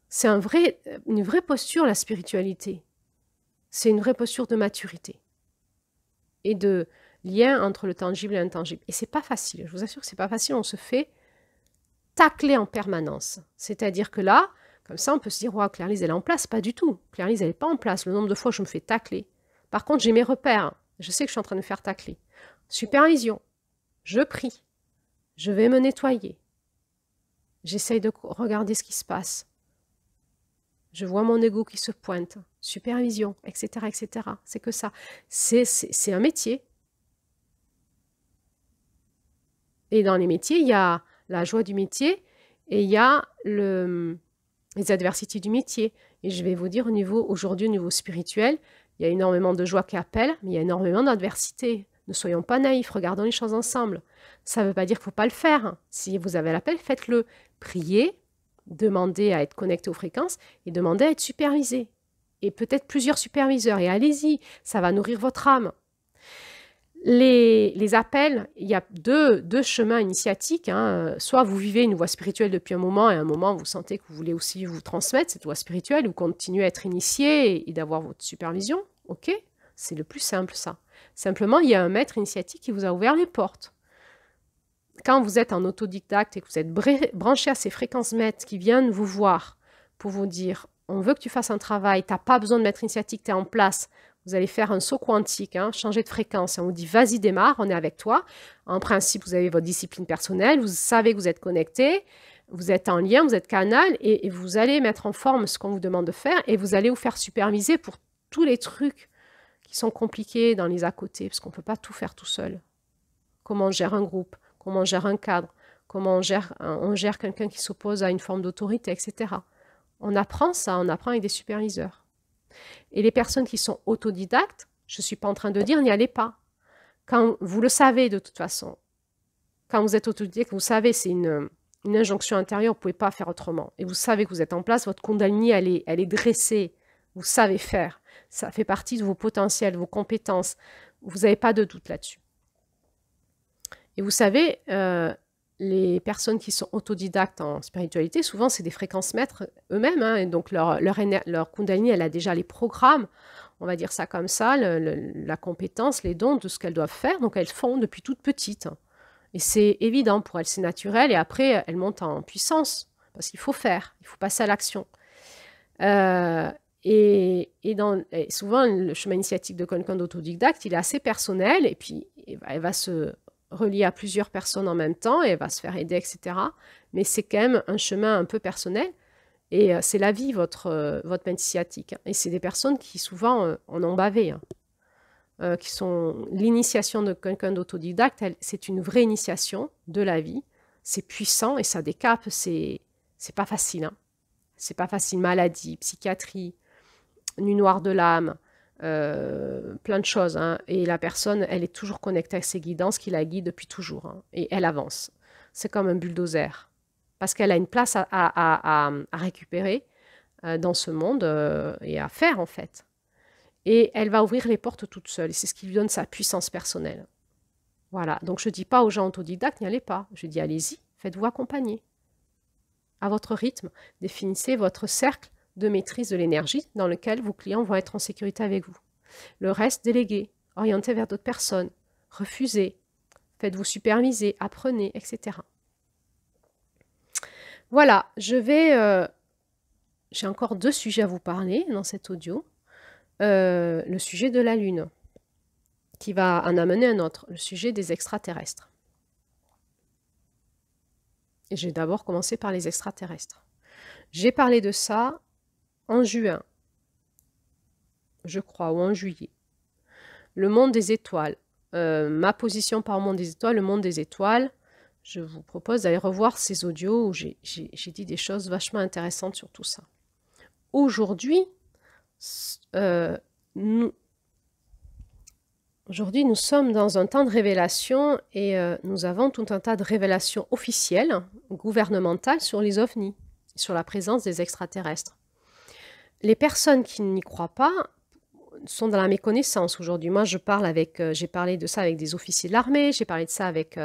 C'est une vraie posture, la spiritualité. C'est une vraie posture de maturité et de lien entre le tangible et l'intangible. Et c'est pas facile, je vous assure que c'est pas facile, on se fait tacler en permanence. C'est-à-dire que là, comme ça, on peut se dire, wow, Claire-Lise, elle est en place. Pas du tout. Claire-Lise, elle n'est pas en place. Le nombre de fois où je me fais tacler. Par contre, j'ai mes repères. Je sais que je suis en train de me faire tacler. Supervision. Je prie. Je vais me nettoyer. J'essaye de regarder ce qui se passe. Je vois mon ego qui se pointe. Supervision, etc., etc. C'est que ça. C'est un métier. Et dans les métiers, il y a la joie du métier et il y a les adversités du métier. Et je vais vous dire, aujourd'hui, au niveau spirituel, il y a énormément de joie qui appelle, mais il y a énormément d'adversité. Ne soyons pas naïfs, regardons les choses ensemble. Ça ne veut pas dire qu'il ne faut pas le faire. Si vous avez l'appel, faites-le. Priez, demandez à être connecté aux fréquences et demandez à être supervisé. Et peut-être plusieurs superviseurs. Et allez-y, ça va nourrir votre âme. Les appels, il y a deux chemins initiatiques. Soit vous vivez une voie spirituelle depuis un moment et à un moment vous sentez que vous voulez aussi vous transmettre cette voie spirituelle ou continuer à être initié et d'avoir votre supervision. Ok, c'est le plus simple ça. Simplement, il y a un maître initiatique qui vous a ouvert les portes. Quand vous êtes en autodidacte et que vous êtes branché à ces fréquences maîtres qui viennent vous voir pour vous dire on veut que tu fasses un travail, tu n'as pas besoin de maître initiatique, tu es en place. Vous allez faire un saut quantique, changer de fréquence. On vous dit, vas-y, démarre, on est avec toi. En principe, vous avez votre discipline personnelle, vous savez que vous êtes connecté, vous êtes en lien, vous êtes canal, et vous allez mettre en forme ce qu'on vous demande de faire, et vous allez vous faire superviser pour tous les trucs qui sont compliqués dans les à côté, parce qu'on ne peut pas tout faire tout seul. Comment on gère un groupe, comment on gère un cadre, comment on gère quelqu'un qui s'oppose à une forme d'autorité, etc. On apprend ça, on apprend avec des superviseurs. Et les personnes qui sont autodidactes, je ne suis pas en train de dire n'y allez pas. Quand vous le savez de toute façon, quand vous êtes autodidacte, vous savez, c'est une injonction intérieure, vous ne pouvez pas faire autrement. Et vous savez que vous êtes en place, votre Kundalini, elle est dressée, vous savez faire. Ça fait partie de vos potentiels, vos compétences. Vous n'avez pas de doute là-dessus. Et vous savez, les personnes qui sont autodidactes en spiritualité, souvent, c'est des fréquences maîtres eux-mêmes. Et donc, leur Kundalini, elle a déjà les programmes, on va dire ça comme ça, la compétence, les dons de ce qu'elles doivent faire. Donc, elles font depuis toute petite. Et c'est évident pour elles, c'est naturel. Et après, elles montent en puissance parce qu'il faut faire, il faut passer à l'action. Et souvent, le chemin initiatique de quelqu'un d'autodidacte, il est assez personnel. Et puis, elle va se relié à plusieurs personnes en même temps et va se faire aider, etc. Mais c'est quand même un chemin un peu personnel et c'est la vie, votre initiatique. Et c'est des personnes qui souvent en ont bavé, qui sont l'initiation de quelqu'un d'autodidacte, c'est une vraie initiation de la vie. C'est puissant et ça décape, c'est pas facile. C'est pas facile, maladie, psychiatrie, nuit noire de l'âme, plein de choses. Et la personne, elle est toujours connectée à ses guidances qui la guident depuis toujours. Et elle avance. C'est comme un bulldozer. parce qu'elle a une place à récupérer dans ce monde et à faire en fait. Et elle va ouvrir les portes toute seule. Et c'est ce qui lui donne sa puissance personnelle. Voilà. Donc je ne dis pas aux gens autodidactes, n'y allez pas. Je dis allez-y, faites-vous accompagner. À votre rythme, définissez votre cercle de maîtrise de l'énergie dans lequel vos clients vont être en sécurité avec vous. Le reste, déléguez, orientez vers d'autres personnes, refusez, faites-vous superviser, apprenez, etc. Voilà, j'ai encore 2 sujets à vous parler dans cet audio. Le sujet de la Lune, qui va en amener un autre, le sujet des extraterrestres. Et j'ai d'abord commencé par les extraterrestres. J'ai parlé de ça en juin, je crois, ou en juillet. Le monde des étoiles. Ma position par le monde des étoiles, le monde des étoiles, je vous propose d'aller revoir ces audios où j'ai dit des choses vachement intéressantes sur tout ça. Aujourd'hui, nous sommes dans un temps de révélation et nous avons tout un tas de révélations officielles, gouvernementales sur les ovnis, sur la présence des extraterrestres. Les personnes qui n'y croient pas sont dans la méconnaissance aujourd'hui. Moi, j'ai parlé de ça avec des officiers de l'armée, j'ai parlé de ça avec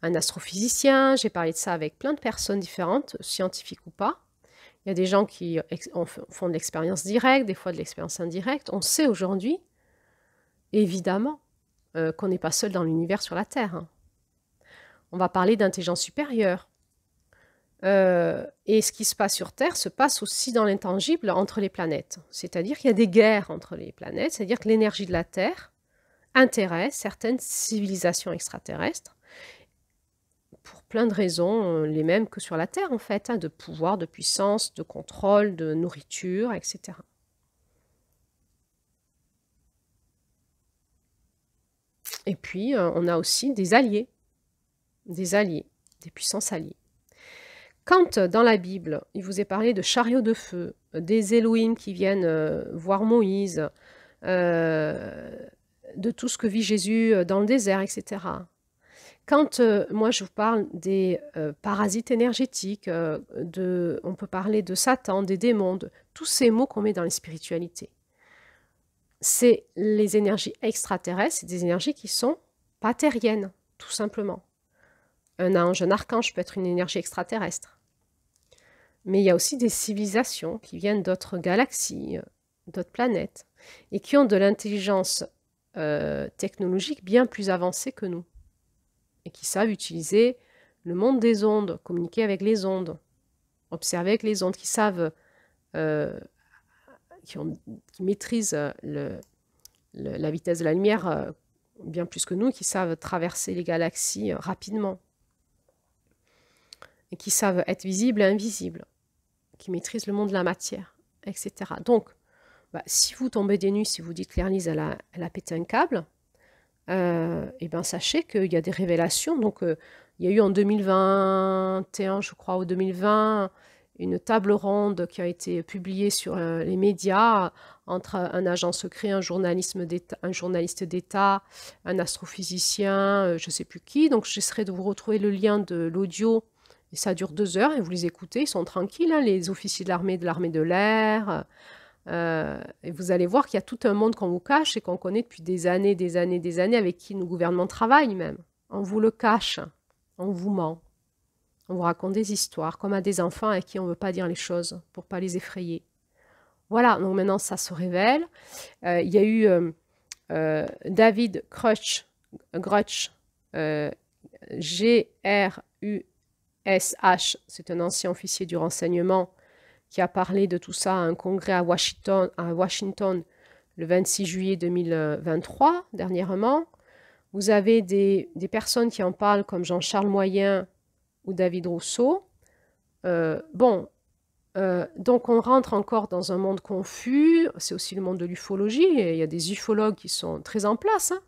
un astrophysicien, j'ai parlé de ça avec plein de personnes différentes, scientifiques ou pas. Il y a des gens qui font de l'expérience directe, des fois de l'expérience indirecte. On sait aujourd'hui, évidemment, qu'on n'est pas seul dans l'univers sur la Terre. Hein. On va parler d'intelligence supérieure. Et ce qui se passe sur Terre se passe aussi dans l'intangible entre les planètes. C'est-à-dire qu'il y a des guerres entre les planètes, c'est-à-dire que l'énergie de la Terre intéresse certaines civilisations extraterrestres pour plein de raisons, les mêmes que sur la Terre en fait, hein, de pouvoir, de puissance, de contrôle, de nourriture, etc. Et puis, on a aussi des alliés, des puissances alliées. Quand dans la Bible, il vous est parlé de chariots de feu, des Elohim qui viennent voir Moïse, de tout ce que vit Jésus dans le désert, etc. Quand moi je vous parle des parasites énergétiques, on peut parler de Satan, des démons, de tous ces mots qu'on met dans les spiritualités. C'est les énergies extraterrestres, c'est des énergies qui sont pas terriennes, tout simplement. Un ange, un archange peut être une énergie extraterrestre. Mais il y a aussi des civilisations qui viennent d'autres galaxies, d'autres planètes, et qui ont de l'intelligence technologique bien plus avancée que nous, et qui savent utiliser le monde des ondes, communiquer avec les ondes, observer avec les ondes, qui savent, qui maîtrisent la vitesse de la lumière bien plus que nous, qui savent traverser les galaxies rapidement, et qui savent être visibles et invisibles, qui maîtrisent le monde de la matière, etc. Donc, si vous tombez des nues, si vous dites Claire-Lise, elle a pété un câble, et bien sachez qu'il y a des révélations. Donc, il y a eu en 2021, je crois, ou 2020, une table ronde qui a été publiée sur les médias entre un agent secret, un journaliste d'État, un astrophysicien, je ne sais plus qui. Donc, j'essaierai de vous retrouver le lien de l'audio. Et ça dure 2 heures et vous les écoutez, ils sont tranquilles, hein, les officiers de l'armée de l'air. Et vous allez voir qu'il y a tout un monde qu'on vous cache et qu'on connaît depuis des années, avec qui nos gouvernements travaillent même. On vous le cache, on vous ment, on vous raconte des histoires, comme à des enfants à qui on ne veut pas dire les choses pour ne pas les effrayer. Voilà, donc maintenant ça se révèle. Il y a eu David Grusch, G-R-U-S-H, c'est un ancien officier du renseignement qui a parlé de tout ça à un congrès à Washington le 26 juillet 2023, dernièrement. Vous avez des personnes qui en parlent comme Jean-Charles Moyen ou David Rousseau. Donc on rentre encore dans un monde confus, c'est aussi le monde de l'ufologie, et il y a des ufologues qui sont très en place. Hein.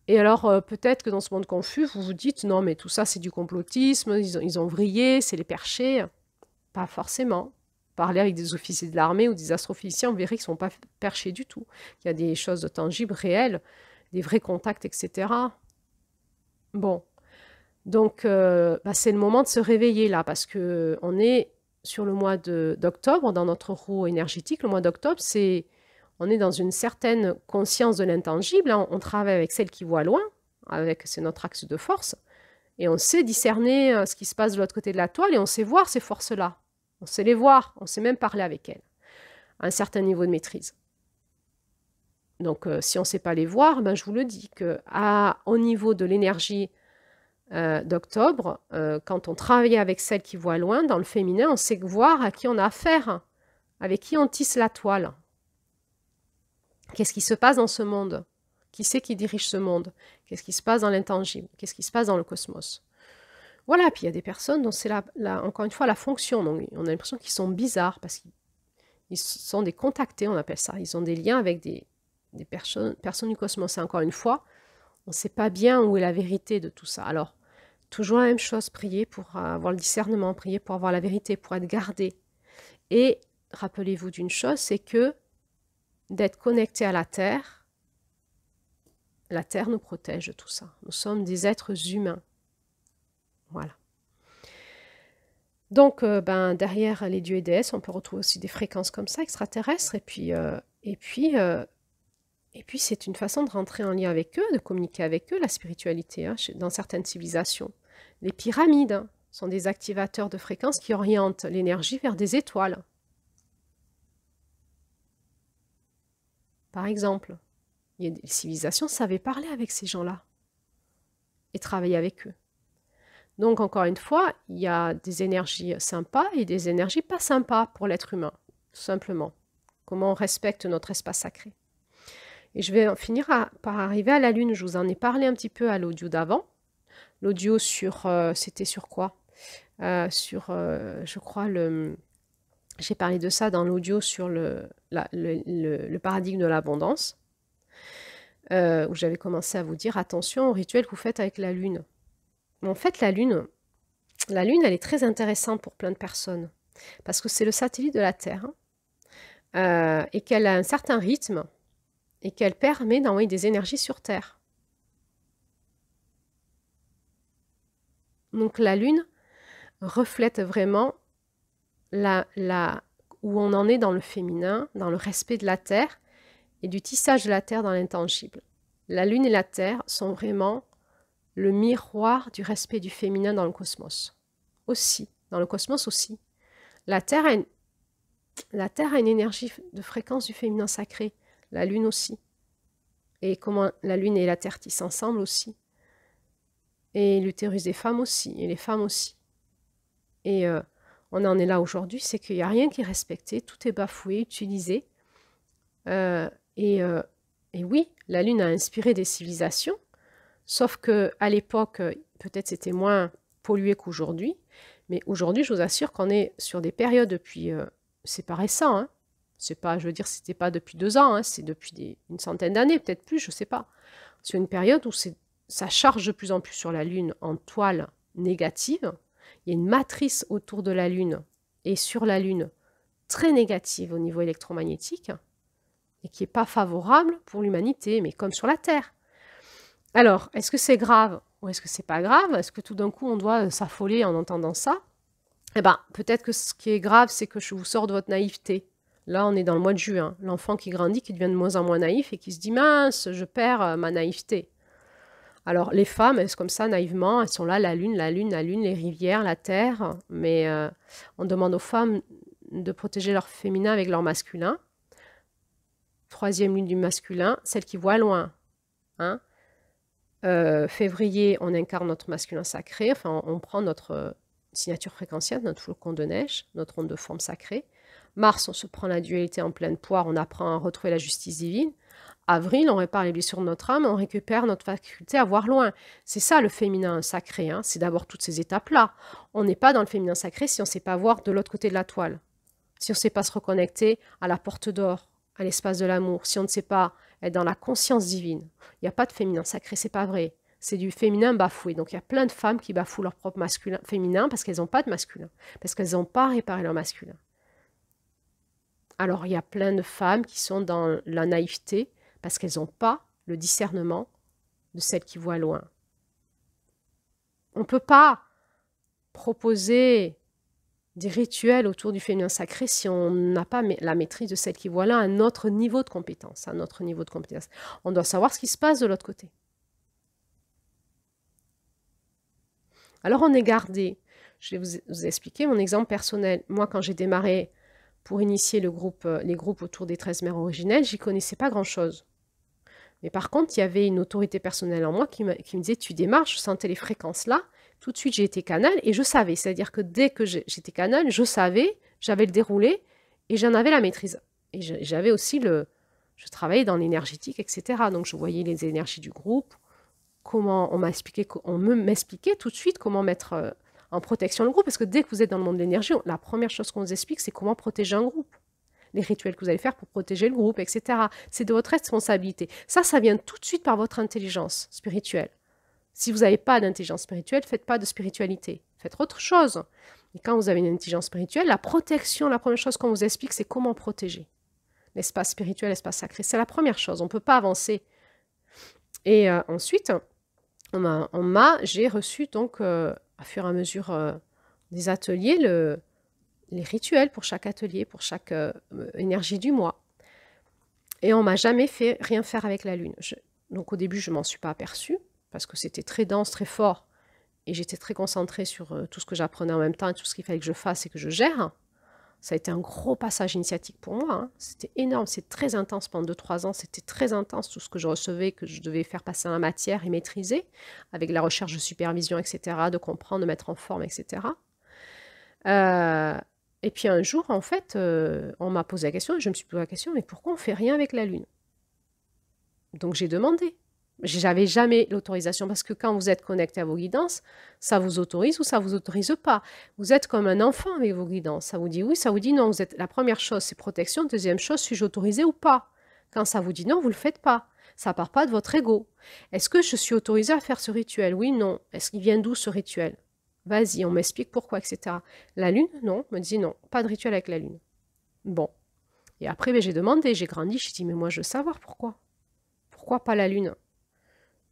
Et alors peut-être que dans ce monde confus, vous vous dites, non mais tout ça c'est du complotisme, ils ont vrillé, c'est les perchés. Pas forcément. Parler avec des officiers de l'armée ou des astrophysiciens, on verrait qu'ils ne sont pas perchés du tout. Il y a des choses tangibles, réelles, des vrais contacts, etc. Bon. Donc, c'est le moment de se réveiller là, parce qu'on est sur le mois d'octobre, dans notre roue énergétique. Le mois d'octobre, on est dans une certaine conscience de l'intangible, hein. On travaille avec celle qui voit loin, c'est notre axe de force, et on sait discerner ce qui se passe de l'autre côté de la toile, et on sait voir ces forces-là. On sait les voir, on sait même parler avec elles, à un certain niveau de maîtrise. Donc, si on ne sait pas les voir, je vous le dis qu'au niveau de l'énergie d'octobre, quand on travaille avec celle qui voit loin, dans le féminin, on sait voir à qui on a affaire, avec qui on tisse la toile. Qu'est-ce qui se passe dans ce monde? Qui c'est qui dirige ce monde? Qu'est-ce qui se passe dans l'intangible? Qu'est-ce qui se passe dans le cosmos? Voilà, puis il y a des personnes dont c'est encore une fois la fonction. Donc on a l'impression qu'ils sont bizarres parce qu'ils sont des contactés, on appelle ça. Ils ont des liens avec des personnes du cosmos. Et encore une fois, on ne sait pas bien où est la vérité de tout ça. Alors, toujours la même chose, prier pour avoir le discernement, prier pour avoir la vérité, pour être gardé. Et rappelez-vous d'une chose, c'est que d'être connecté à la Terre nous protège de tout ça. Nous sommes des êtres humains. Voilà. Donc, derrière les dieux et déesses, on peut retrouver aussi des fréquences comme ça, extraterrestres. Et puis c'est une façon de rentrer en lien avec eux, de communiquer avec eux, la spiritualité, hein, dans certaines civilisations. Les pyramides, hein, sont des activateurs de fréquences qui orientent l'énergie vers des étoiles. Par exemple, il y a des civilisations savaient parler avec ces gens-là et travailler avec eux. Donc, encore une fois, il y a des énergies sympas et des énergies pas sympas pour l'être humain, tout simplement. Comment on respecte notre espace sacré. Et je vais finir par arriver à la Lune. Je vous en ai parlé un petit peu à l'audio d'avant. L'audio c'était sur quoi? Je crois, j'ai parlé de ça dans l'audio sur le paradigme de l'abondance, où j'avais commencé à vous dire, attention au rituel que vous faites avec la Lune. En fait, la Lune, elle est très intéressante pour plein de personnes, parce que c'est le satellite de la Terre, et qu'elle a un certain rythme, et qu'elle permet d'envoyer des énergies sur Terre. Donc la Lune reflète vraiment où on en est dans le féminin, dans le respect de la Terre, et du tissage de la Terre dans l'intangible. La Lune et la Terre sont vraiment le miroir du respect du féminin dans le cosmos. Aussi, dans le cosmos aussi. La Terre a une énergie de fréquence du féminin sacré, la Lune aussi. Et comment la Lune et la Terre tissent ensemble aussi. Et l'utérus des femmes aussi, et les femmes aussi. Et on en est là aujourd'hui, c'est qu'il n'y a rien qui est respecté, tout est bafoué, utilisé. Et oui, la Lune a inspiré des civilisations, sauf qu'à l'époque, peut-être c'était moins pollué qu'aujourd'hui, mais aujourd'hui, je vous assure qu'on est sur des périodes depuis, c'est pas récent, hein, c'est pas, je veux dire, c'était pas depuis 2 ans, hein, c'est depuis une centaine d'années, peut-être plus, je sais pas. C'est une période où ça charge de plus en plus sur la Lune en toile négative. Il y a une matrice autour de la Lune et sur la Lune très négative au niveau électromagnétique et qui n'est pas favorable pour l'humanité, mais comme sur la Terre. Alors, est-ce que c'est grave ou est-ce que c'est pas grave? Est-ce que tout d'un coup on doit s'affoler en entendant ça? Eh bien, peut-être que ce qui est grave, c'est que je vous sors de votre naïveté. Là, on est dans le mois de juin. L'enfant qui grandit, qui devient de moins en moins naïf et qui se dit « mince, je perds ma naïveté ». Alors, les femmes, elles sont comme ça, naïvement, elles sont là, la lune, les rivières, la terre, mais on demande aux femmes de protéger leur féminin avec leur masculin. 3e lune du masculin, celle qui voit loin. Hein. Février, on incarne notre masculin sacré, enfin, on prend notre signature fréquentielle, notre flocon de neige, notre onde de forme sacrée. Mars, on se prend la dualité en pleine poire, on apprend à retrouver la justice divine. Avril, on répare les blessures de notre âme, on récupère notre faculté à voir loin. C'est ça le féminin sacré, hein. C'est d'abord toutes ces étapes-là. On n'est pas dans le féminin sacré si on ne sait pas voir de l'autre côté de la toile. Si on ne sait pas se reconnecter à la porte d'or, à l'espace de l'amour, si on ne sait pas être dans la conscience divine. Il n'y a pas de féminin sacré, c'est pas vrai. C'est du féminin bafoué. Donc il y a plein de femmes qui bafouent leur propre masculin, féminin parce qu'elles n'ont pas de masculin, parce qu'elles n'ont pas réparé leur masculin. Alors il y a plein de femmes qui sont dans la naïveté, parce qu'elles n'ont pas le discernement de celles qui voient loin. On ne peut pas proposer des rituels autour du féminin sacré si on n'a pas la maîtrise de celle qui voit là un autre niveau de compétence, un autre niveau de compétence. On doit savoir ce qui se passe de l'autre côté. Alors on est gardé. Je vais vous expliquer mon exemple personnel. Moi, quand j'ai démarré pour initier les groupes autour des 13 mères originelles, j'y connaissais pas grand-chose. Mais par contre, il y avait une autorité personnelle en moi qui me disait, tu démarres, je sentais les fréquences là, tout de suite j'ai été canal et je savais. C'est-à-dire que dès que j'étais canal, je savais, j'avais le déroulé et j'en avais la maîtrise. Et j'avais aussi je travaillais dans l'énergétique, etc. Donc je voyais les énergies du groupe, comment on m'expliquait tout de suite comment mettre en protection le groupe. Parce que dès que vous êtes dans le monde de l'énergie, la première chose qu'on vous explique, c'est comment protéger un groupe. Les rituels que vous allez faire pour protéger le groupe, etc. C'est de votre responsabilité. Ça vient tout de suite par votre intelligence spirituelle. Si vous n'avez pas d'intelligence spirituelle, faites pas de spiritualité. Faites autre chose. Et quand vous avez une intelligence spirituelle, la protection, la première chose qu'on vous explique, c'est comment protéger l'espace spirituel, l'espace sacré. C'est la première chose. On ne peut pas avancer. Et ensuite, j'ai reçu donc, à fur et à mesure des ateliers, les rituels pour chaque atelier, pour chaque énergie du mois. Et on m'a jamais fait rien faire avec la lune. Donc au début, je m'en suis pas aperçue, parce que c'était très dense, très fort, et j'étais très concentrée sur tout ce que j'apprenais en même temps, et tout ce qu'il fallait que je fasse et que je gère. Ça a été un gros passage initiatique pour moi. Hein. C'était énorme, c'est très intense pendant 2-3 ans, c'était très intense tout ce que je recevais, que je devais faire passer dans la matière et maîtriser, avec la recherche de supervision, etc., de comprendre, de mettre en forme, etc. Et puis un jour, en fait, on m'a posé la question, et je me suis posé la question, mais pourquoi on ne fait rien avec la lune? Donc j'ai demandé. J'avais jamais l'autorisation, parce que quand vous êtes connecté à vos guidances, ça vous autorise ou ça vous autorise pas. Vous êtes comme un enfant avec vos guidances. Ça vous dit oui, ça vous dit non. La première chose, c'est protection. Deuxième chose, suis-je autorisé ou pas? Quand ça vous dit non, vous le faites pas. Ça part pas de votre ego. Est-ce que je suis autorisée à faire ce rituel? Oui, non. Est-ce qu'il vient d'où ce rituel? Vas-y, on m'explique pourquoi, etc. La lune, non. On me dit non, pas de rituel avec la lune. Bon. Et après, j'ai demandé, j'ai grandi, j'ai dit, mais moi, je veux savoir pourquoi. Pourquoi pas la lune?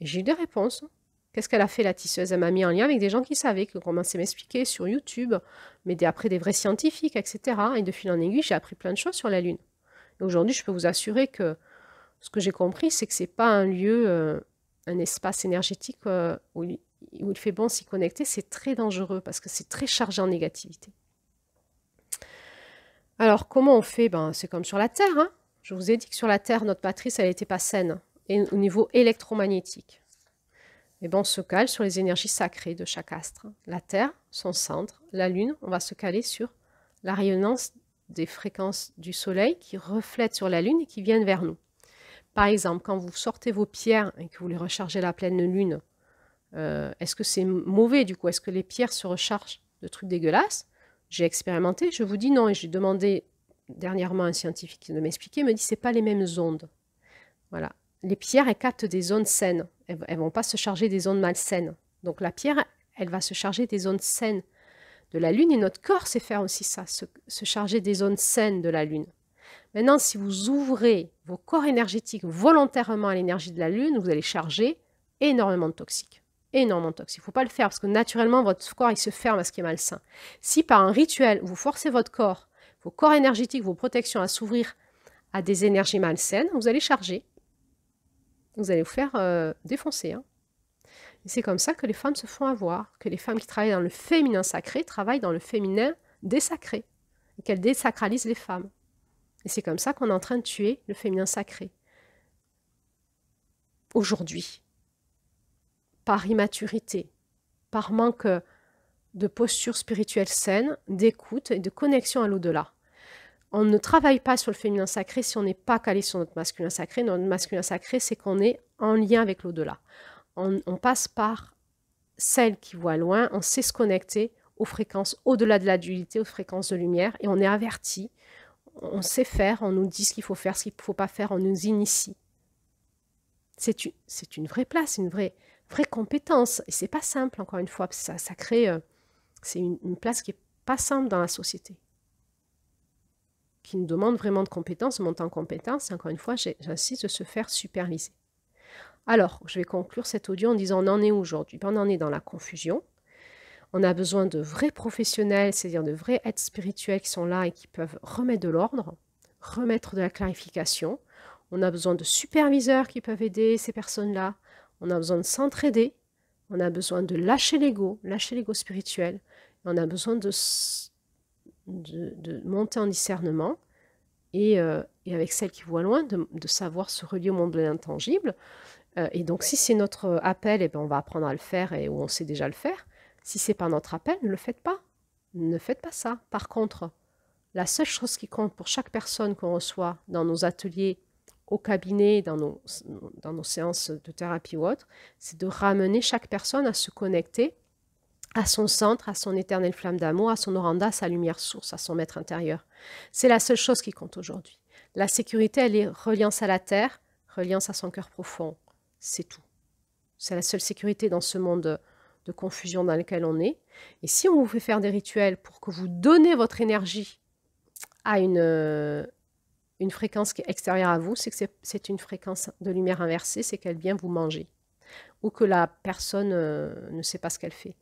Et j'ai eu des réponses. Qu'est-ce qu'elle a fait, la tisseuse? Elle m'a mis en lien avec des gens qui savaient, qui ont commencé à m'expliquer sur YouTube, mais après des vrais scientifiques, etc. Et de fil en aiguille, j'ai appris plein de choses sur la lune. Et aujourd'hui, je peux vous assurer que ce que j'ai compris, c'est que ce n'est pas un lieu, un espace énergétique où il fait bon s'y connecter. C'est très dangereux parce que c'est très chargé en négativité. Alors, comment on fait? C'est comme sur la Terre. Hein. Je vous ai dit que sur la Terre, notre matrice, elle n'était pas saine. Et au niveau électromagnétique, on se cale sur les énergies sacrées de chaque astre. La Terre, son centre, la Lune, on va se caler sur la rayonnance des fréquences du Soleil qui reflètent sur la Lune et qui viennent vers nous. Par exemple, quand vous sortez vos pierres et que vous les rechargez à la pleine Lune, est-ce que c'est mauvais du coup? Est-ce que les pierres se rechargent de trucs dégueulasses? J'ai expérimenté, je vous dis non, et j'ai demandé dernièrement à un scientifique de m'expliquer, il me dit c'est pas les mêmes ondes. Voilà. Les pierres, elles captent des ondes saines. Elles ne vont pas se charger des ondes malsaines. Donc la pierre, elle va se charger des ondes saines de la Lune. Et notre corps sait faire aussi ça, se charger des ondes saines de la Lune. Maintenant, si vous ouvrez vos corps énergétiques volontairement à l'énergie de la Lune, vous allez charger énormément de toxiques. Énormément de toxiques. Il ne faut pas le faire parce que naturellement, votre corps il se ferme à ce qui est malsain. Si par un rituel, vous forcez votre corps, vos corps énergétiques, vos protections à s'ouvrir à des énergies malsaines, vous allez charger. Vous allez vous faire défoncer. Hein. Et c'est comme ça que les femmes se font avoir, que les femmes qui travaillent dans le féminin sacré travaillent dans le féminin désacré, et qu'elles désacralisent les femmes. Et c'est comme ça qu'on est en train de tuer le féminin sacré. Aujourd'hui, par immaturité, par manque de posture spirituelle saine, d'écoute et de connexion à l'au-delà. On ne travaille pas sur le féminin sacré si on n'est pas calé sur notre masculin sacré. Notre masculin sacré, c'est qu'on est en lien avec l'au-delà. On passe par celle qui voit loin, on sait se connecter aux fréquences au-delà de la dualité, aux fréquences de lumière, et on est averti, on sait faire, on nous dit ce qu'il faut faire, ce qu'il ne faut pas faire, on nous initie. C'est une vraie place, une vraie compétence, et c'est pas simple, encore une fois, parce que ça crée, c'est une place qui n'est pas simple dans la société, qui nous demande vraiment de compétences, de monter en compétences, et encore une fois, j'insiste, de se faire superviser. Alors, je vais conclure cet audio en disant on en est où aujourd'hui? On en est dans la confusion, On a besoin de vrais professionnels, c'est-à-dire de vrais aides spirituels qui sont là et qui peuvent remettre de l'ordre, remettre de la clarification. On a besoin de superviseurs qui peuvent aider ces personnes-là. On a besoin de s'entraider. On a besoin de lâcher l'ego spirituel. On a besoin de monter en discernement et avec celle qui voit loin, de savoir se relier au monde de l'intangible. Et donc, si c'est notre appel, eh ben, on va apprendre à le faire ou on sait déjà le faire. Si ce n'est pas notre appel, ne le faites pas. Ne faites pas ça. Par contre, la seule chose qui compte pour chaque personne qu'on reçoit dans nos ateliers, au cabinet, dans nos séances de thérapie ou autre, c'est de ramener chaque personne à se connecter à son centre, à son éternelle flamme d'amour, à son oranda, à sa lumière source, à son maître intérieur. C'est la seule chose qui compte aujourd'hui. La sécurité, elle est reliance à la terre, reliance à son cœur profond. C'est tout. C'est la seule sécurité dans ce monde de confusion dans lequel on est. Et si on vous fait faire des rituels pour que vous donnez votre énergie à une fréquence qui est extérieure à vous, c'est que c'est une fréquence de lumière inversée, c'est qu'elle vient vous manger. Ou que la personne ne sait pas ce qu'elle fait.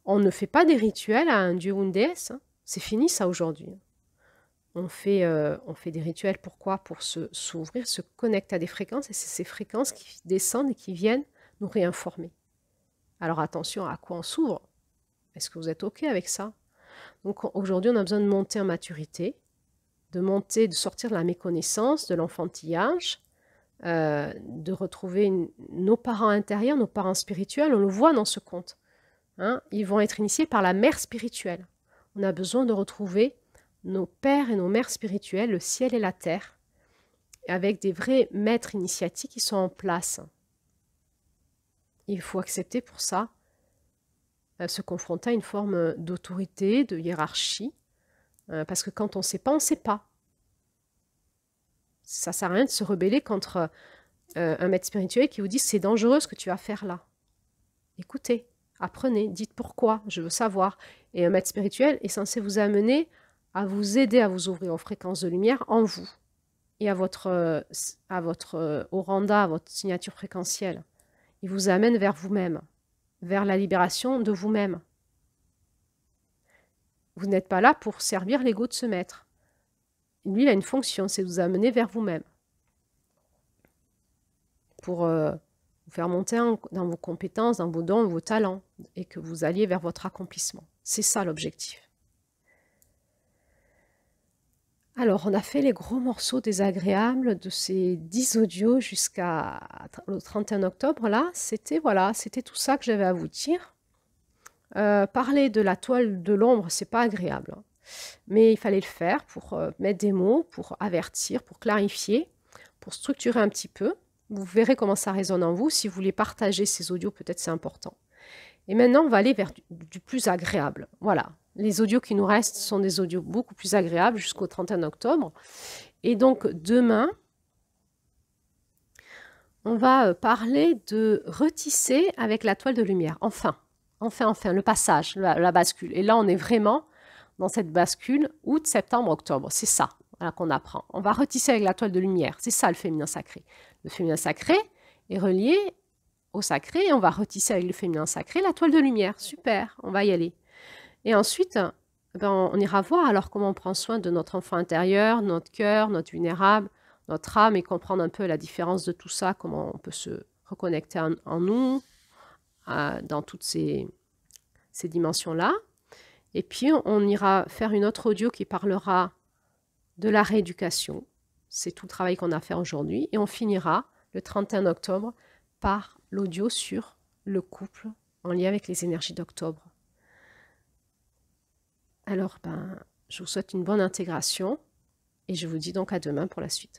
On ne fait pas des rituels à un dieu ou une déesse. Hein. C'est fini ça aujourd'hui. On fait des rituels, pourquoi? Pour s'ouvrir, se connecter à des fréquences, et c'est ces fréquences qui descendent et qui viennent nous réinformer. Alors attention à quoi on s'ouvre. Est-ce que vous êtes OK avec ça? Donc aujourd'hui, on a besoin de monter en maturité, de sortir de la méconnaissance, de l'enfantillage, de retrouver nos parents intérieurs, nos parents spirituels. On le voit dans ce conte. Hein, ils vont être initiés par la mère spirituelle. On a besoin de retrouver nos pères et nos mères spirituels, le ciel et la terre, avec des vrais maîtres initiatiques qui sont en place. Il faut accepter pour ça, se confronter à une forme d'autorité, de hiérarchie, parce que quand on ne sait pas, on ne sait pas. Ça ne sert à rien de se rebeller contre un maître spirituel qui vous dit « c'est dangereux ce que tu vas faire là ». Écoutez. Apprenez, dites pourquoi, je veux savoir. Et un maître spirituel est censé vous amener à vous aider à vous ouvrir aux fréquences de lumière en vous et à votre oranda, à votre signature fréquentielle. Il vous amène vers vous-même, vers la libération de vous-même. Vous n'êtes pas là pour servir l'ego de ce maître. Lui, il a une fonction, c'est de vous amener vers vous-même. Pour vous faire monter dans vos compétences, dans vos dons, vos talents, et que vous alliez vers votre accomplissement. C'est ça l'objectif. Alors, on a fait les gros morceaux désagréables de ces 10 audios jusqu'au 31 octobre. Là, c'était tout ça que j'avais à vous dire. Parler de la toile de l'ombre, c'est pas agréable. Hein. Mais il fallait le faire pour mettre des mots, pour avertir, pour clarifier, pour structurer un petit peu. Vous verrez comment ça résonne en vous. Si vous voulez partager ces audios, peut-être c'est important. Et maintenant, on va aller vers du plus agréable. Voilà. Les audios qui nous restent sont des audios beaucoup plus agréables jusqu'au 31 octobre. Et donc, demain, on va parler de retisser avec la toile de lumière. Enfin, le passage, la bascule. Et là, on est vraiment dans cette bascule août, septembre, octobre. C'est ça qu'on apprend. On va retisser avec la toile de lumière. C'est ça le féminin sacré. Le féminin sacré est relié au sacré et on va retisser avec le féminin sacré la toile de lumière. Super, on va y aller. Et ensuite, on ira voir alors comment on prend soin de notre enfant intérieur, notre cœur, notre vulnérable, notre âme et comprendre un peu la différence de tout ça, comment on peut se reconnecter en nous, dans toutes ces dimensions-là. Et puis, on ira faire une autre audio qui parlera de la rééducation. C'est tout le travail qu'on a fait aujourd'hui. Et on finira le 31 octobre par l'audio sur le couple en lien avec les énergies d'octobre. Alors, je vous souhaite une bonne intégration et je vous dis donc à demain pour la suite.